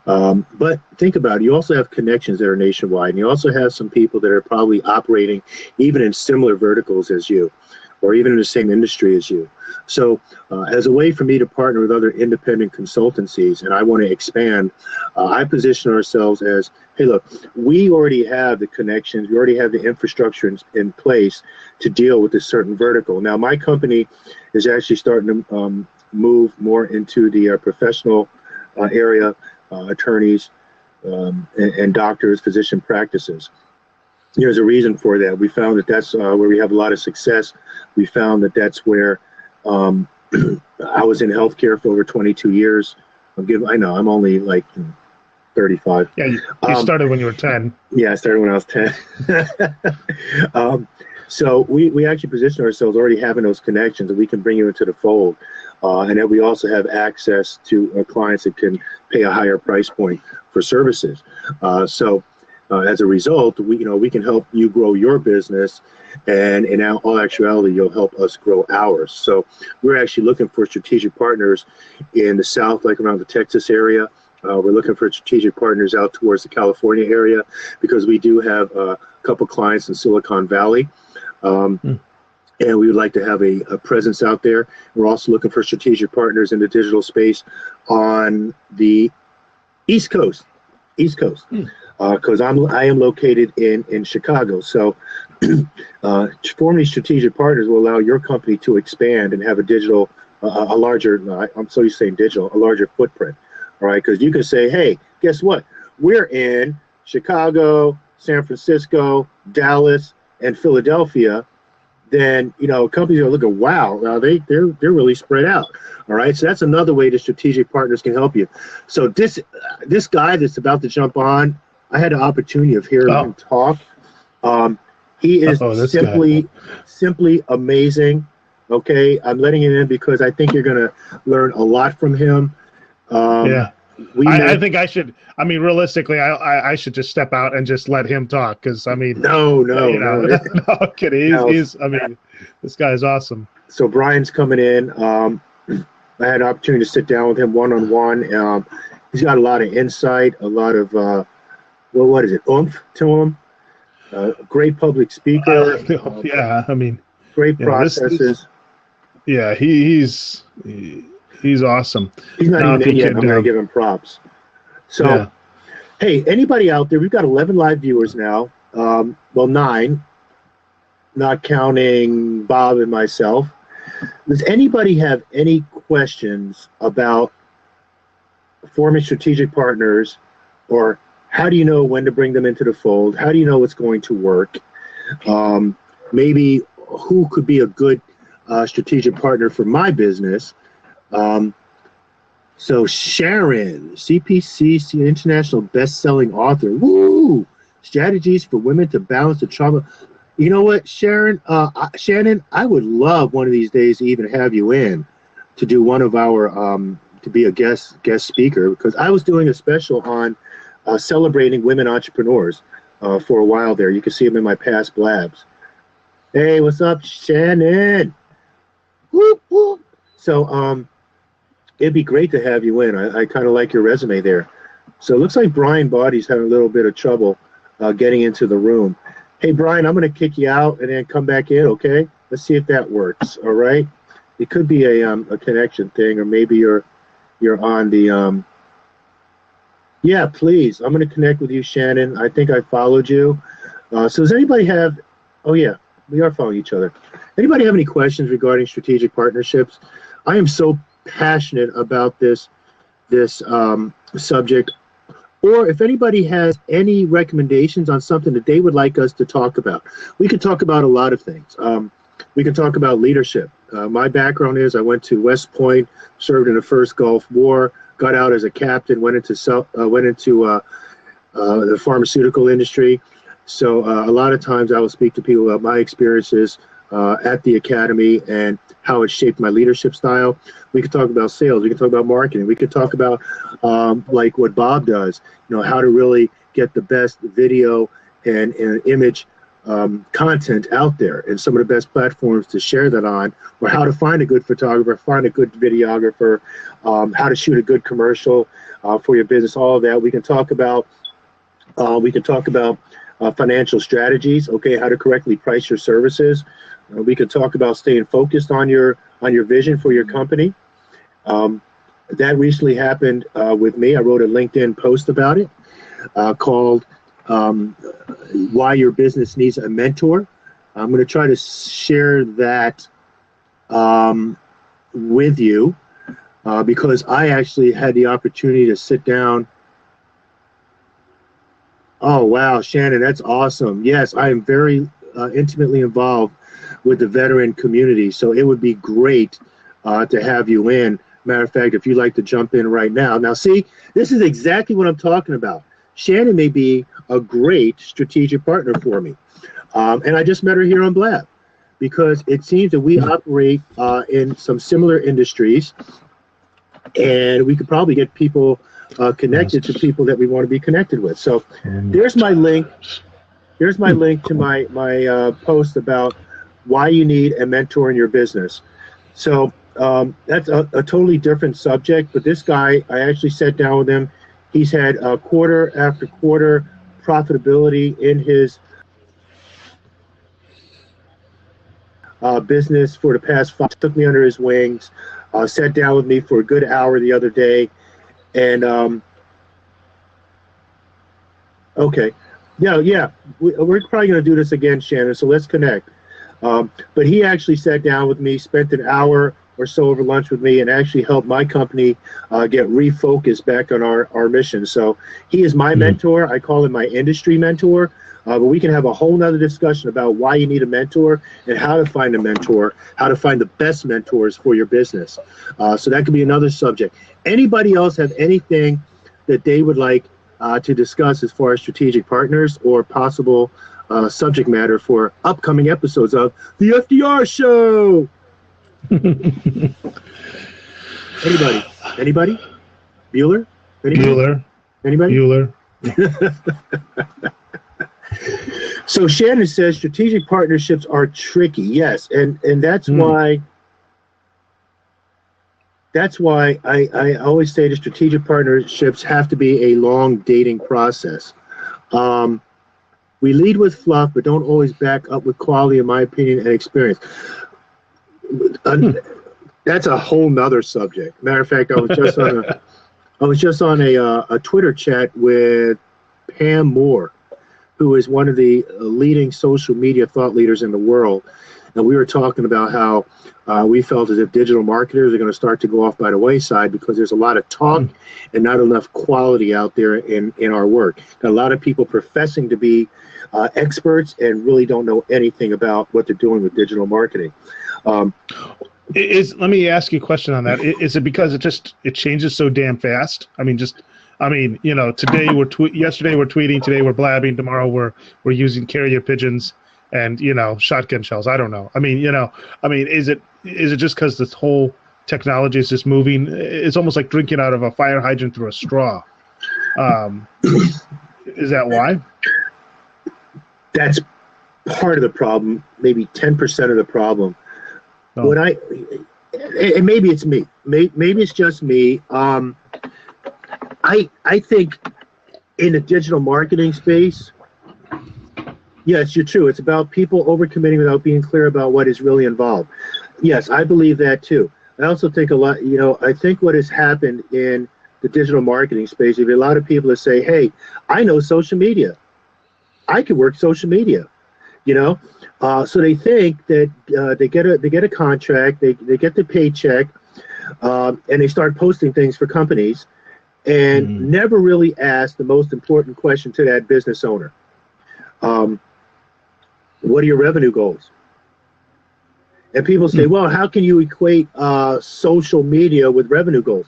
But think about it. You also have connections that are nationwide. And you also have some people that are probably operating even in similar verticals as you, or even in the same industry as you. So as a way for me to partner with other independent consultancies, and I want to expand, I position ourselves as, hey, look, we already have the connections, we already have the infrastructure in place to deal with a certain vertical. Now, my company is actually starting to move more into the professional area, attorneys and doctors, physician practices. There's a reason for that. We found that that's where we have a lot of success. We found that that's where I was in healthcare for over 22 years. I know I'm only like 35. Yeah, you started when you were 10. Yeah, I started when I was 10. So we actually position ourselves already having those connections, and we can bring you into the fold. And then we also have access to clients that can pay a higher price point for services. So as a result, we can help you grow your business, and in all actuality, you'll help us grow ours. So we're actually looking for strategic partners in the South, like around the Texas area. We're looking for strategic partners out towards the California area, because we do have a couple clients in Silicon Valley. And we would like to have a presence out there. We're also looking for strategic partners in the digital space on the East Coast. Because I am located in Chicago. So forming strategic partners will allow your company to expand and have a digital, a larger, I'm so used to saying digital, a larger footprint. All right, because you can say, hey, guess what? We're in Chicago, San Francisco, Dallas, and Philadelphia. Then companies are looking, wow, they're really spread out. All right, so that's another way that strategic partners can help you. So this guy that's about to jump on, I had the opportunity of hearing him talk. He is simply amazing. Okay, I'm letting him in because I think you're going to learn a lot from him. I think I should. I mean, realistically, I should just step out and just let him talk, because I mean, no, no, kidding. He's. I mean, this guy is awesome. So Brian's coming in. I had an opportunity to sit down with him one-on-one. He's got a lot of insight, a lot of what is it, oomph to him. Great public speaker. I mean, great processes. He's awesome. He's not even in yet. I'm going to give him props. So, hey, anybody out there? We've got 11 live viewers now. 9, not counting Bob and myself. Does anybody have any questions about forming strategic partners, or how do you know when to bring them into the fold? How do you know it's going to work? Maybe who could be a good strategic partner for my business. So Sharon, CPC international best-selling author. Woo! Strategies for women to balance the trauma. You know what, Sharon? Shannon, I would love one of these days to even have you in to do one of our to be a guest speaker, because I was doing a special on celebrating women entrepreneurs for a while there. You can see them in my past blabs. Hey, what's up, Shannon? Whoop, whoop. So it'd be great to have you in. I kind of like your resume there. So it looks like Brian Body's having a little bit of trouble getting into the room. Hey, Brian, I'm going to kick you out and then come back in, okay? Let's see if that works, all right? It could be a connection thing, or maybe you're on the yeah, please. I'm going to connect with you, Shannon. I think I followed you. So does anybody have, oh yeah, we are following each other. Anybody have any questions regarding strategic partnerships? I am so passionate about this subject. Or if anybody has any recommendations on something that they would like us to talk about. We could talk about a lot of things. We can talk about leadership. My background is I went to West Point, served in the first Gulf War, got out as a captain, went into the pharmaceutical industry. So a lot of times I will speak to people about my experiences at the academy and how it shaped my leadership style. We could talk about sales. We could talk about marketing. We could talk about like what Bob does, how to really get the best video and image content out there, and some of the best platforms to share that on, or how to find a good photographer, find a good videographer, how to shoot a good commercial for your business, all of that. We can talk about financial strategies, okay, how to correctly price your services. We could talk about staying focused on your vision for your company. That recently happened with me. I wrote a LinkedIn post about it called Why Your Business Needs a Mentor. I'm going to try to share that with you because I actually had the opportunity to sit down. Oh, wow, Shannon, that's awesome. Yes, I am very intimately involved with the veteran community, so it would be great to have you in. Matter of fact, if you'd like to jump in right now. Now, see, this is exactly what I'm talking about. Shannon may be a great strategic partner for me. And I just met her here on Blab because it seems that we operate in some similar industries, and we could probably get people connected to people that we want to be connected with. So there's my link. Here's my link to my post about why you need a mentor in your business. So that's a totally different subject, but this guy, I actually sat down with him. He's had quarter after quarter profitability in his business for the past 5. Took me under his wings, sat down with me for a good hour the other day, and okay, yeah, we're probably going to do this again, Shannon, so let's connect. But he actually sat down with me, spent an hour or so over lunch with me, and actually helped my company get refocused back on our mission. So he is my mentor. I call him my industry mentor. But we can have a whole nother discussion about why you need a mentor and how to find a mentor, how to find the best mentors for your business. So that could be another subject. Anybody else have anything that they would like to discuss as far as strategic partners or possible subject matter for upcoming episodes of the FDR Show? Anybody? Bueller? Anybody? Bueller. So Shannon says strategic partnerships are tricky. Yes, and that's why I always say that strategic partnerships have to be a long dating process. We lead with fluff, but don't always back up with quality, in my opinion, and experience. That's a whole nother subject. Matter of fact, I was just on a Twitter chat with Pam Moore, who is one of the leading social media thought leaders in the world. and we were talking about how we felt as if digital marketers are going to start to go off by the wayside because there's a lot of talk and not enough quality out there in our work. Got a lot of people professing to be experts and really don't know anything about what they're doing with digital marketing. Let me ask you a question on that. Is it because it changes so damn fast? I mean, today yesterday we're tweeting, today we're blabbing, tomorrow we're using carrier pigeons and shotgun shells. I don't know. I mean, is it just because this whole technology is just moving? It's almost like drinking out of a fire hydrant through a straw. Is that why? That's part of the problem, maybe 10% of the problem. Oh. And maybe it's me. Maybe it's just me. I think in the digital marketing space, yes, you're true. It's about people overcommitting without being clear about what is really involved. Yes, I believe that too. I also think I think what has happened in the digital marketing space, you have a lot of people that say, hey, I know social media. I can work social media, so they think that they get a contract, they get the paycheck, and they start posting things for companies, and never really ask the most important question to that business owner. What are your revenue goals? And people say, well, how can you equate social media with revenue goals?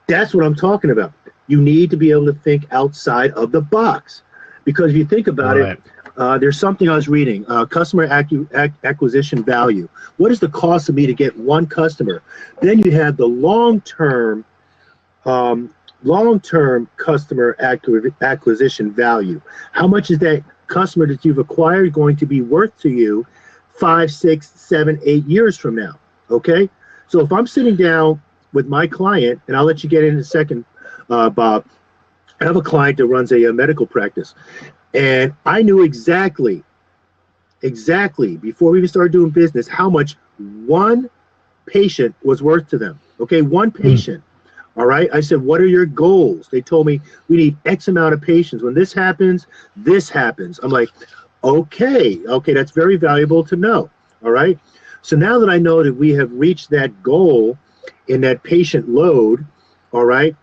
That's what I'm talking about. You need to be able to think outside of the box. Because if you think about it, there's something I was reading, customer acquisition value. What is the cost of me to get one customer? Then you have the long-term customer acquisition value. How much is that customer that you've acquired going to be worth to you 5, 6, 7, 8 years from now? Okay? So if I'm sitting down with my client, and I'll let you get in a second, Bob. I have a client that runs a medical practice, and I knew exactly before we even started doing business how much one patient was worth to them. Okay, one patient. All right. I said, what are your goals? They told me we need X amount of patients. When this happens, this happens. I'm like, okay, that's very valuable to know. All right. So now that I know that we have reached that goal in that patient load, all right,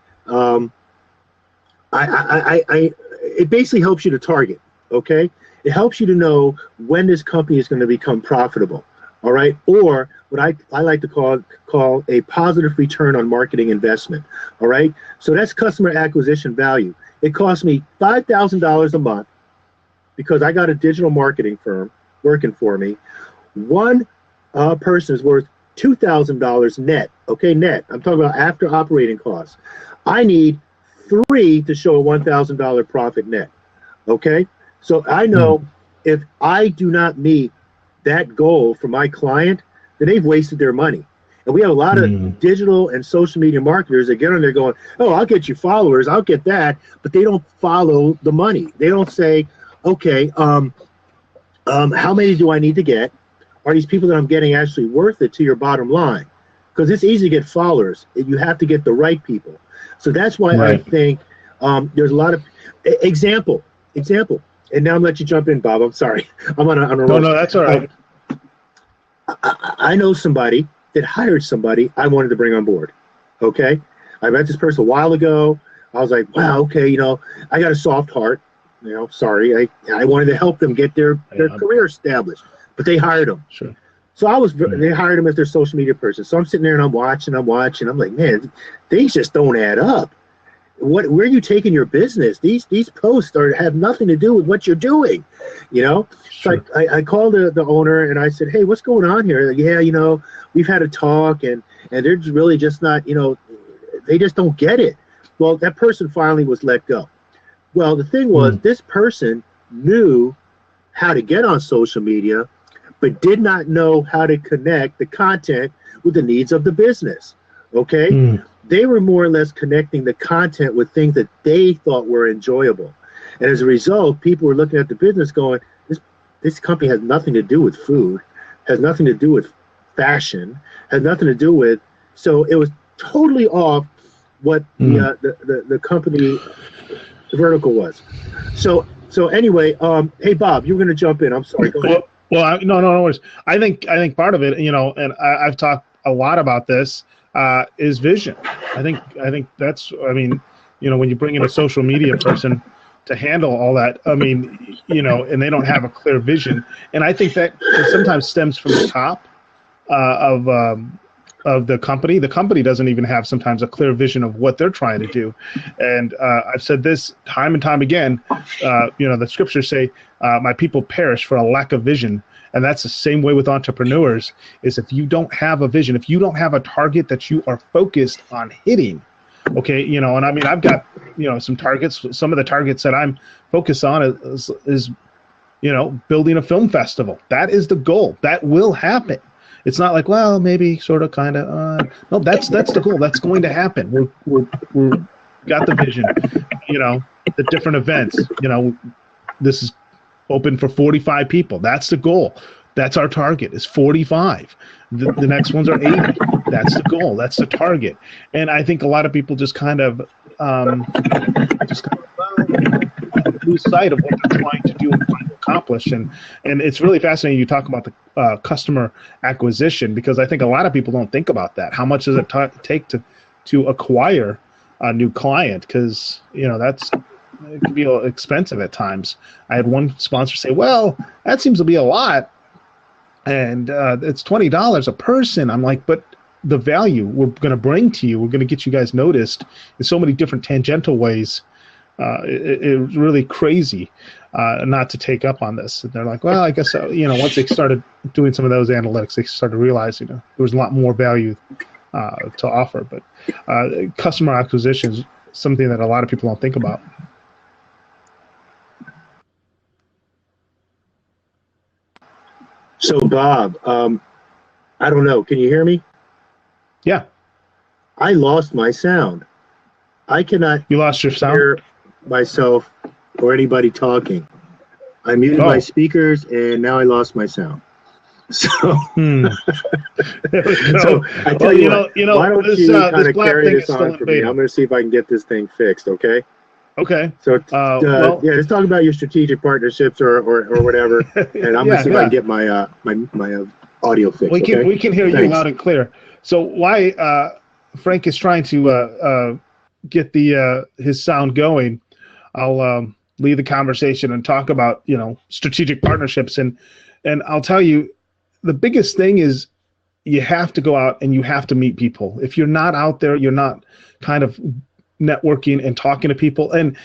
it basically helps you to target, okay? It helps you to know when this company is going to become profitable, all right? Or what I like to call a positive return on marketing investment, all right? So that's customer acquisition value. It costs me $5,000 a month because I got a digital marketing firm working for me. One person is worth $2,000 net, okay, net. I'm talking about after operating costs. I need 3 to show a $1,000 profit net. Okay, so I know if I do not meet that goal for my client, then they've wasted their money. And we have a lot of digital and social media marketers that get on there going, oh, I'll get you followers, I'll get that, but they don't follow the money. They don't say, okay, how many do I need to get? Are these people that I'm getting actually worth it to your bottom line? Because it's easy to get followers. You have to get the right people. So that's why I think there's a lot of example. And now I'm let you jump in, Bob. I'm sorry. I'm on a roll. No, that's all right. I know somebody that hired somebody I wanted to bring on board. Okay, I met this person a while ago. I was like, wow, okay, I got a soft heart. Sorry, I wanted to help them get their career established, but they hired him. Sure. So they hired him as their social media person. So I'm sitting there and I'm watching. I'm like, man, things just don't add up. Where are you taking your business? These posts have nothing to do with what you're doing, Sure. So I called the owner and I said, hey, what's going on here? Like, yeah, we've had a talk and they're just really just not, they just don't get it. Well, that person finally was let go. Well, the thing was, this person knew how to get on social media, but did not know how to connect the content with the needs of the business, okay? They were more or less connecting the content with things that they thought were enjoyable. And as a result, people were looking at the business going, this company has nothing to do with food, has nothing to do with fashion, has nothing to do with, so it was totally off what the company vertical was. So anyway, hey, Bob, you were going to jump in. I'm sorry. Go ahead. No worries. I think part of it, and I've talked a lot about this, is vision. I think that's. I mean, when you bring in a social media person to handle all that, I mean, and they don't have a clear vision, and I think that sometimes stems from the top of the company. The company doesn't even have sometimes a clear vision of what they're trying to do. And I've said this time and time again, the scriptures say, my people perish for a lack of vision. And that's the same way with entrepreneurs, is if you don't have a vision, if you don't have a target that you are focused on hitting, okay, and I mean, I've got, some targets. Some of the targets that I'm focused on is building a film festival. That is the goal. That will happen. It's not like, well, maybe, sort of, kind of. No, that's the goal. That's going to happen. We're got the vision. The different events. This is open for 45 people. That's the goal. That's our target. Is 45. The next ones are 80. That's the goal. That's the target. And I think a lot of people just kind of lose sight of what they're trying to do and trying to accomplish. And it's really fascinating you talk about the customer acquisition, because I think a lot of people don't think about that. How much does it take to acquire a new client? Because it can be expensive at times. I had one sponsor say, well, that seems to be a lot, and it's $20 a person. I'm like, but the value we're going to bring to you, we're going to get you guys noticed in so many different tangential ways. It's really crazy not to take up on this. And they're like, well, I guess, once they started doing some of those analytics, they started realizing there was a lot more value to offer. But customer acquisition is something that a lot of people don't think about. So, Bob, I don't know. Can you hear me? Yeah. I lost my sound. I cannot. You lost your sound? Hear myself or anybody talking. I muted my speakers, and now I lost my sound. So, so I tell you what, why don't you kind of carry this on for me? I'm going to see if I can get this thing fixed. Okay. Okay. So let's talk about your strategic partnerships or whatever, and I'm going to see if I can get my my audio fixed. We can hear you loud and clear. So why Frank is trying to get his sound going, I'll lead the conversation and talk about strategic partnerships, and I'll tell you, the biggest thing is you have to go out and you have to meet people. If you're not out there, you're not kind of networking and talking to people and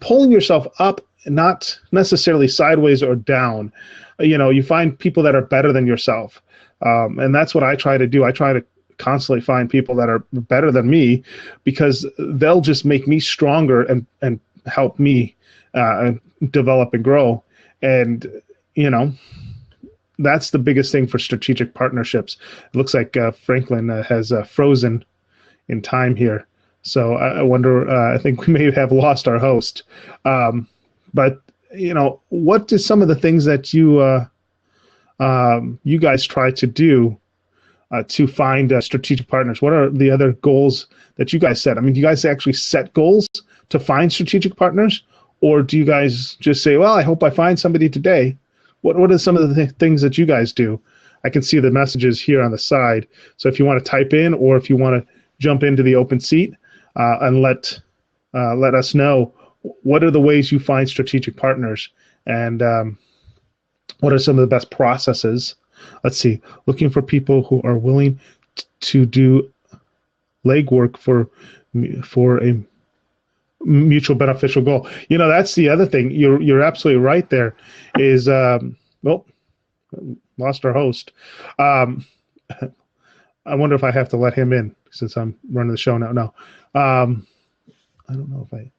pulling yourself up, not necessarily sideways or down. You find people that are better than yourself, and that's what I try to do. I try to constantly find people that are better than me, because they'll just make me stronger and help me develop and grow. And that's the biggest thing for strategic partnerships. It looks like Franklin has frozen in time here. So I wonder, I think we may have lost our host. But, what are some of the things that you guys try to do to find strategic partners? What are the other goals that you guys set? I mean, do you guys actually set goals to find strategic partners? Or do you guys just say, well, I hope I find somebody today? What are some of the things that you guys do? I can see the messages here on the side. So if you want to type in, or if you want to jump into the open seat and let us know, what are the ways you find strategic partners, and what are some of the best processes? Let's see. Looking for people who are willing to do legwork for a mutual beneficial goal. That's the other thing. You're absolutely right. There is lost our host. I wonder if I have to let him in since I'm running the show now. No, I don't know if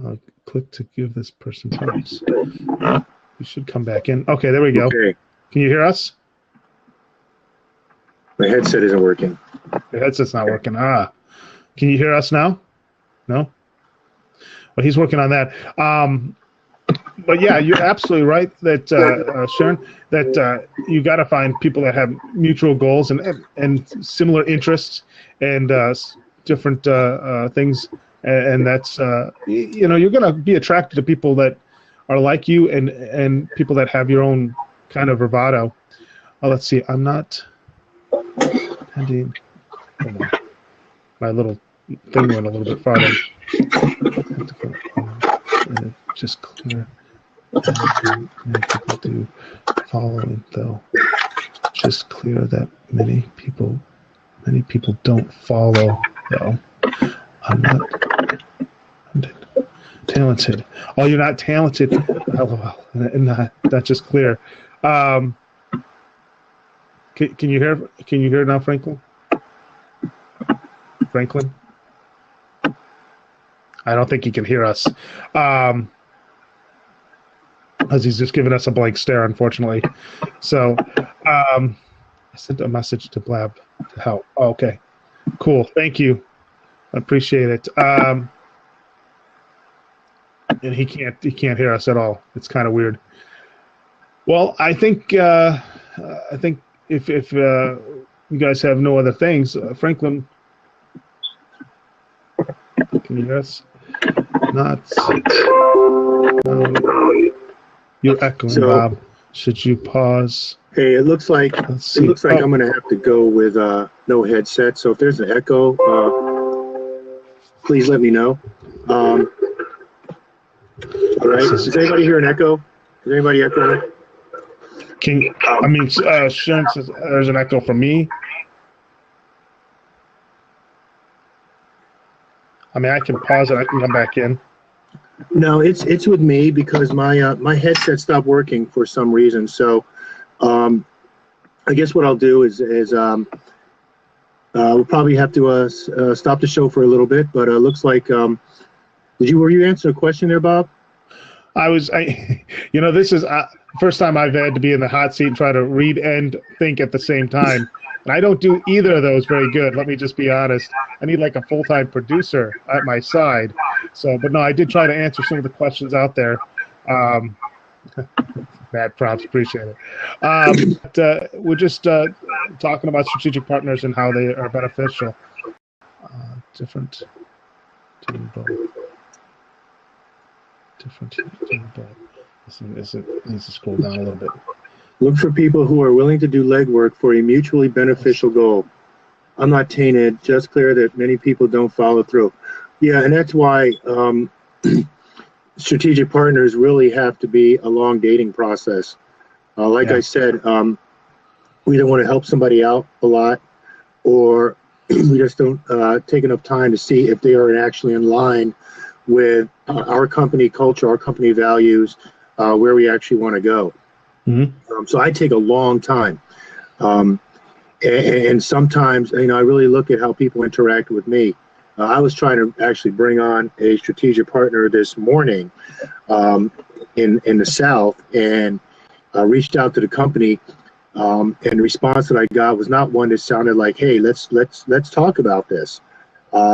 I'll click to give this person times. You should come back in. Okay, there we go. Okay. Can you hear us? My headset isn't working. Your headset's not working. Can you hear us now? No? Well, he's working on that. But yeah, you're absolutely right that Sharon, that you got to find people that have mutual goals and similar interests and different things, and that's you're going to be attracted to people that are like you and people that have your own kind of bravado. Oh, let's see. I'm not attending. Hold on. My little thing went a little bit farther. Just clear. Many people do following, though. Just clear that many people don't follow, though. I'm not talented. Oh, you're not talented. LOL. And that's just clear. Can you hear? Can you hear now, Franklin? Franklin? I don't think he can hear us. As he's just giving us a blank stare, unfortunately. So I sent a message to Blab to help. Oh, okay. Cool. Thank you. I appreciate it. And he can't hear us at all. It's kind of weird. Well, I think if you guys have no other things, Franklin, can you hear us? Not. You're echoing, so, Bob. Should you pause? Hey, it looks like I'm going to have to go with no headset. So if there's an echo, please let me know. All right. Does anybody hear an echo? Is anybody echoing? Sharon says there's an echo from me. I mean, I can pause it. I can come back in. No, it's with me because my headset stopped working for some reason. So, I guess what I'll do is we'll probably have to stop the show for a little bit. But it looks like were you answering a question there, Bob? This is first time I've had to be in the hot seat and try to read and think at the same time. And I don't do either of those very good. Let me just be honest. I need like a full-time producer at my side. So, but no, I did try to answer some of the questions out there. Mad props, appreciate it. But, we're just talking about strategic partners and how they are beneficial. Different team both. This needs to scroll down a little bit. Look for people who are willing to do legwork for a mutually beneficial goal. I'm not tainted, just clear that many people don't follow through. Yeah, and that's why strategic partners really have to be a long dating process. I said, we don't want to help somebody out a lot, or we just don't take enough time to see if they are actually in line with our company culture, our company values, where we actually want to go. Mm-hmm. So I take a long time. And sometimes, I really look at how people interact with me. I was trying to actually bring on a strategic partner this morning in the South, and reached out to the company. And the response that I got was not one that sounded like, "Hey, let's talk about this."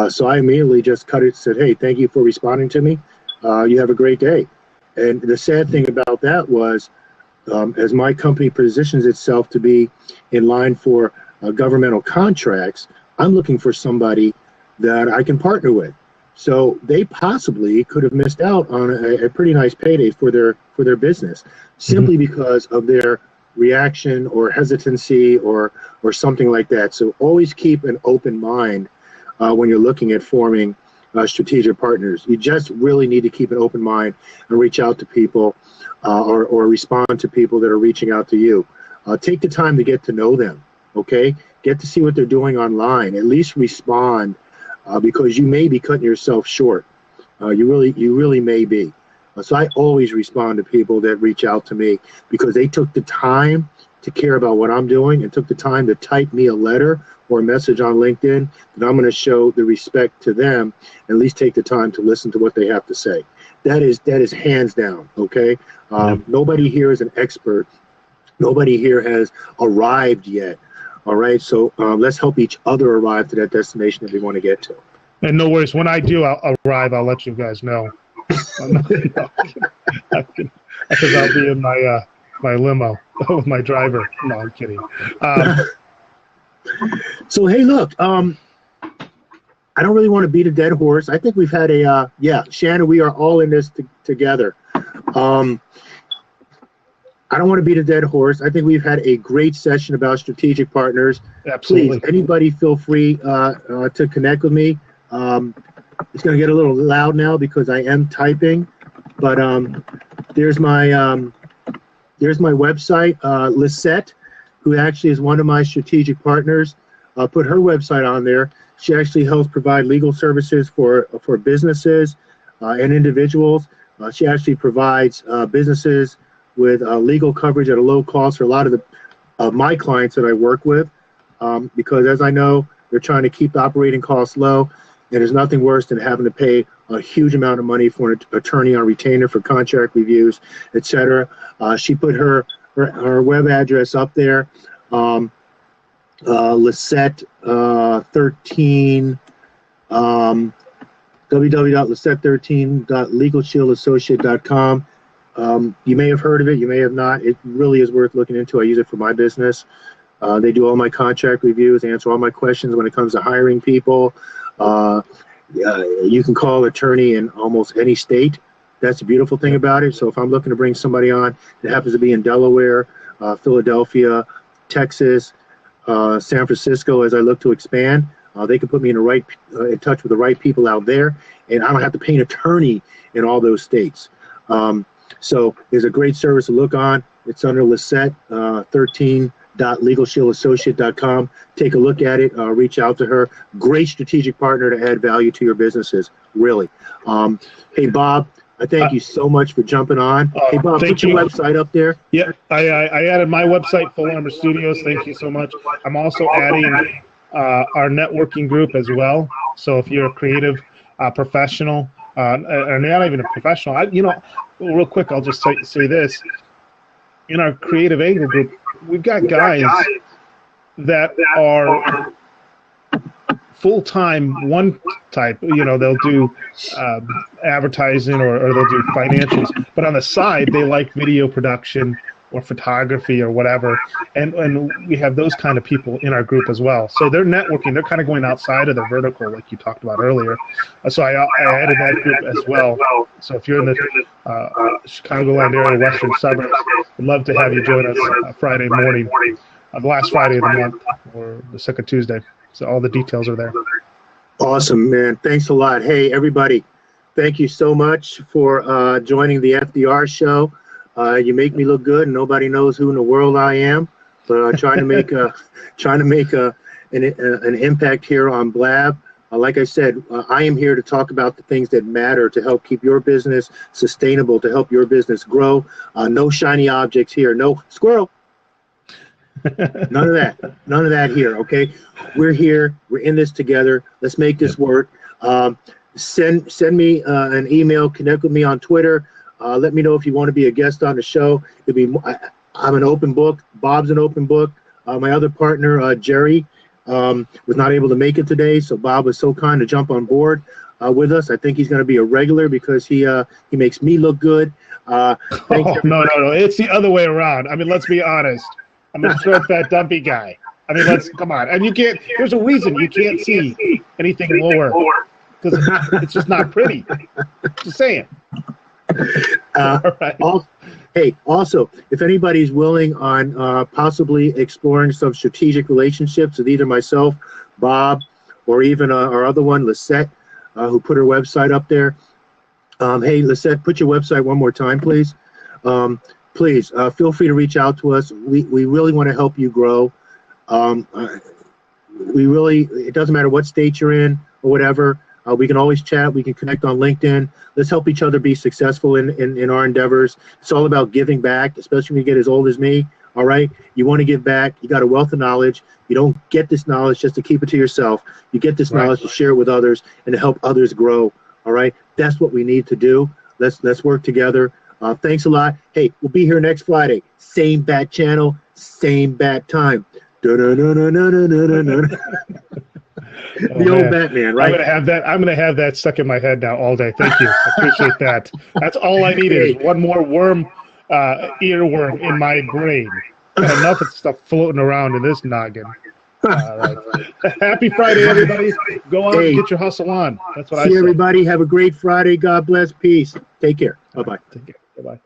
So I immediately just cut it and said, "Hey, thank you for responding to me. You have a great day." And the sad thing about that was, as my company positions itself to be in line for governmental contracts, I'm looking for somebody that I can partner with. So they possibly could have missed out on a pretty nice payday for their business, simply because of their reaction or hesitancy or something like that. So always keep an open mind when you're looking at forming strategic partners. You just really need to keep an open mind and reach out to people or respond to people that are reaching out to you. Take the time to get to know them, okay? Get to see what they're doing online. At least respond, because you may be cutting yourself short. You really may be. So I always respond to people that reach out to me because they took the time to care about what I'm doing and took the time to type me a letter or a message on LinkedIn, that I'm going to show the respect to them, and at least take the time to listen to what they have to say. That is hands down, okay? Nobody here is an expert. Nobody here has arrived yet, all right? So let's help each other arrive to that destination that we want to get to. And no worries, when I do arrive, I'll let you guys know. Because I'll be in my limo with my driver. No, I'm kidding. So, hey, look, I don't really want to beat a dead horse. I think we've had Shannon, we are all in this together. I don't want to beat a dead horse. I think we've had a great session about strategic partners. Absolutely. Please, anybody feel free to connect with me. It's going to get a little loud now because I am typing, but there's my website, Lisette, who actually is one of my strategic partners. I'll put her website on there. She actually helps provide legal services for businesses and individuals. She actually provides businesses with legal coverage at a low cost for a lot of my clients that I work with, because as I know, they're trying to keep the operating costs low, and there's nothing worse than having to pay a huge amount of money for an attorney on retainer for contract reviews, etc. She put her web address up there, Lisette 13, www.lisette13.legalshieldassociate.com. You may have heard of it, you may have not. It really is worth looking into. I use it for my business. They do all my contract reviews, answer all my questions when it comes to hiring people. You can call attorney in almost any state. That's the beautiful thing about it. So if I'm looking to bring somebody on that happens to be in Delaware, Philadelphia, Texas, San Francisco, as I look to expand, they can put me in touch with the right people out there, and I don't have to pay an attorney in all those states. So there's a great service to look on. It's under Lisette 13.legalshieldassociate.com. Take a look at it. Reach out to her. Great strategic partner to add value to your businesses, really. Hey, Bob, I thank you so much for jumping on. Hey, Bob, put your website up there. Yeah, I added my website, Full Armor Studios. Thank you so much. I'm also adding our networking group as well. So if you're a creative professional, or not even a professional, real quick, I'll just say this. In our creative angle group, we've got guys that are full-time one type, they'll do advertising or they'll do financials, but on the side they like video production or photography or whatever, and we have those kind of people in our group as well. So they're networking, they're kind of going outside of the vertical like you talked about earlier. So I added that group as well. So if you're in the Chicagoland area, western suburbs, we'd love to have you join us Friday morning, the last Friday of the month, or the second Tuesday. So all the details are there. Awesome, man. Thanks a lot. Hey, everybody, thank you so much for joining the FDR show. You make me look good, and nobody knows who in the world I am. But trying to make an impact here on Blab. Like I said, I am here to talk about the things that matter to help keep your business sustainable, to help your business grow. No shiny objects here. No squirrel. None of that. None of that here. Okay, we're here. We're in this together. Let's make this work. Send me an email. Connect with me on Twitter. Let me know if you want to be a guest on the show. I'm an open book. Bob's an open book. My other partner, Jerry, was not able to make it today, so Bob was so kind to jump on board with us. I think he's going to be a regular because he makes me look good. No. It's the other way around. I mean, let's be honest. I'm a short, fat, dumpy guy. I mean, come on. And there's a reason you can't see anything lower, because it's just not pretty. Just saying. Right. Also, if anybody's willing on possibly exploring some strategic relationships with either myself, Bob, or even our other one, Lisette, who put her website up there. Hey, Lisette, put your website one more time, please. Please feel free to reach out to us. We really want to help you grow. It doesn't matter what state you're in or whatever. We can always chat. We can connect on LinkedIn. Let's help each other be successful in our endeavors. It's all about giving back, especially when you get as old as me. All right. You want to give back. You got a wealth of knowledge. You don't get this knowledge just to keep it to yourself. You get this knowledge to share it with others and to help others grow. All right. That's what we need to do. Let's work together. Thanks a lot. Hey, we'll be here next Friday. Same bat channel, same bat time. The old Batman, right? I'm gonna have that stuck in my head now all day. Thank you. I appreciate that. That's all I needed is one more earworm in my brain. Got enough of stuff floating around in this noggin. Right. Happy Friday, everybody. Go out and get your hustle on. That's what I say. See everybody. Have a great Friday. God bless. Peace. Take care. Bye-bye. Take care. Bye-bye.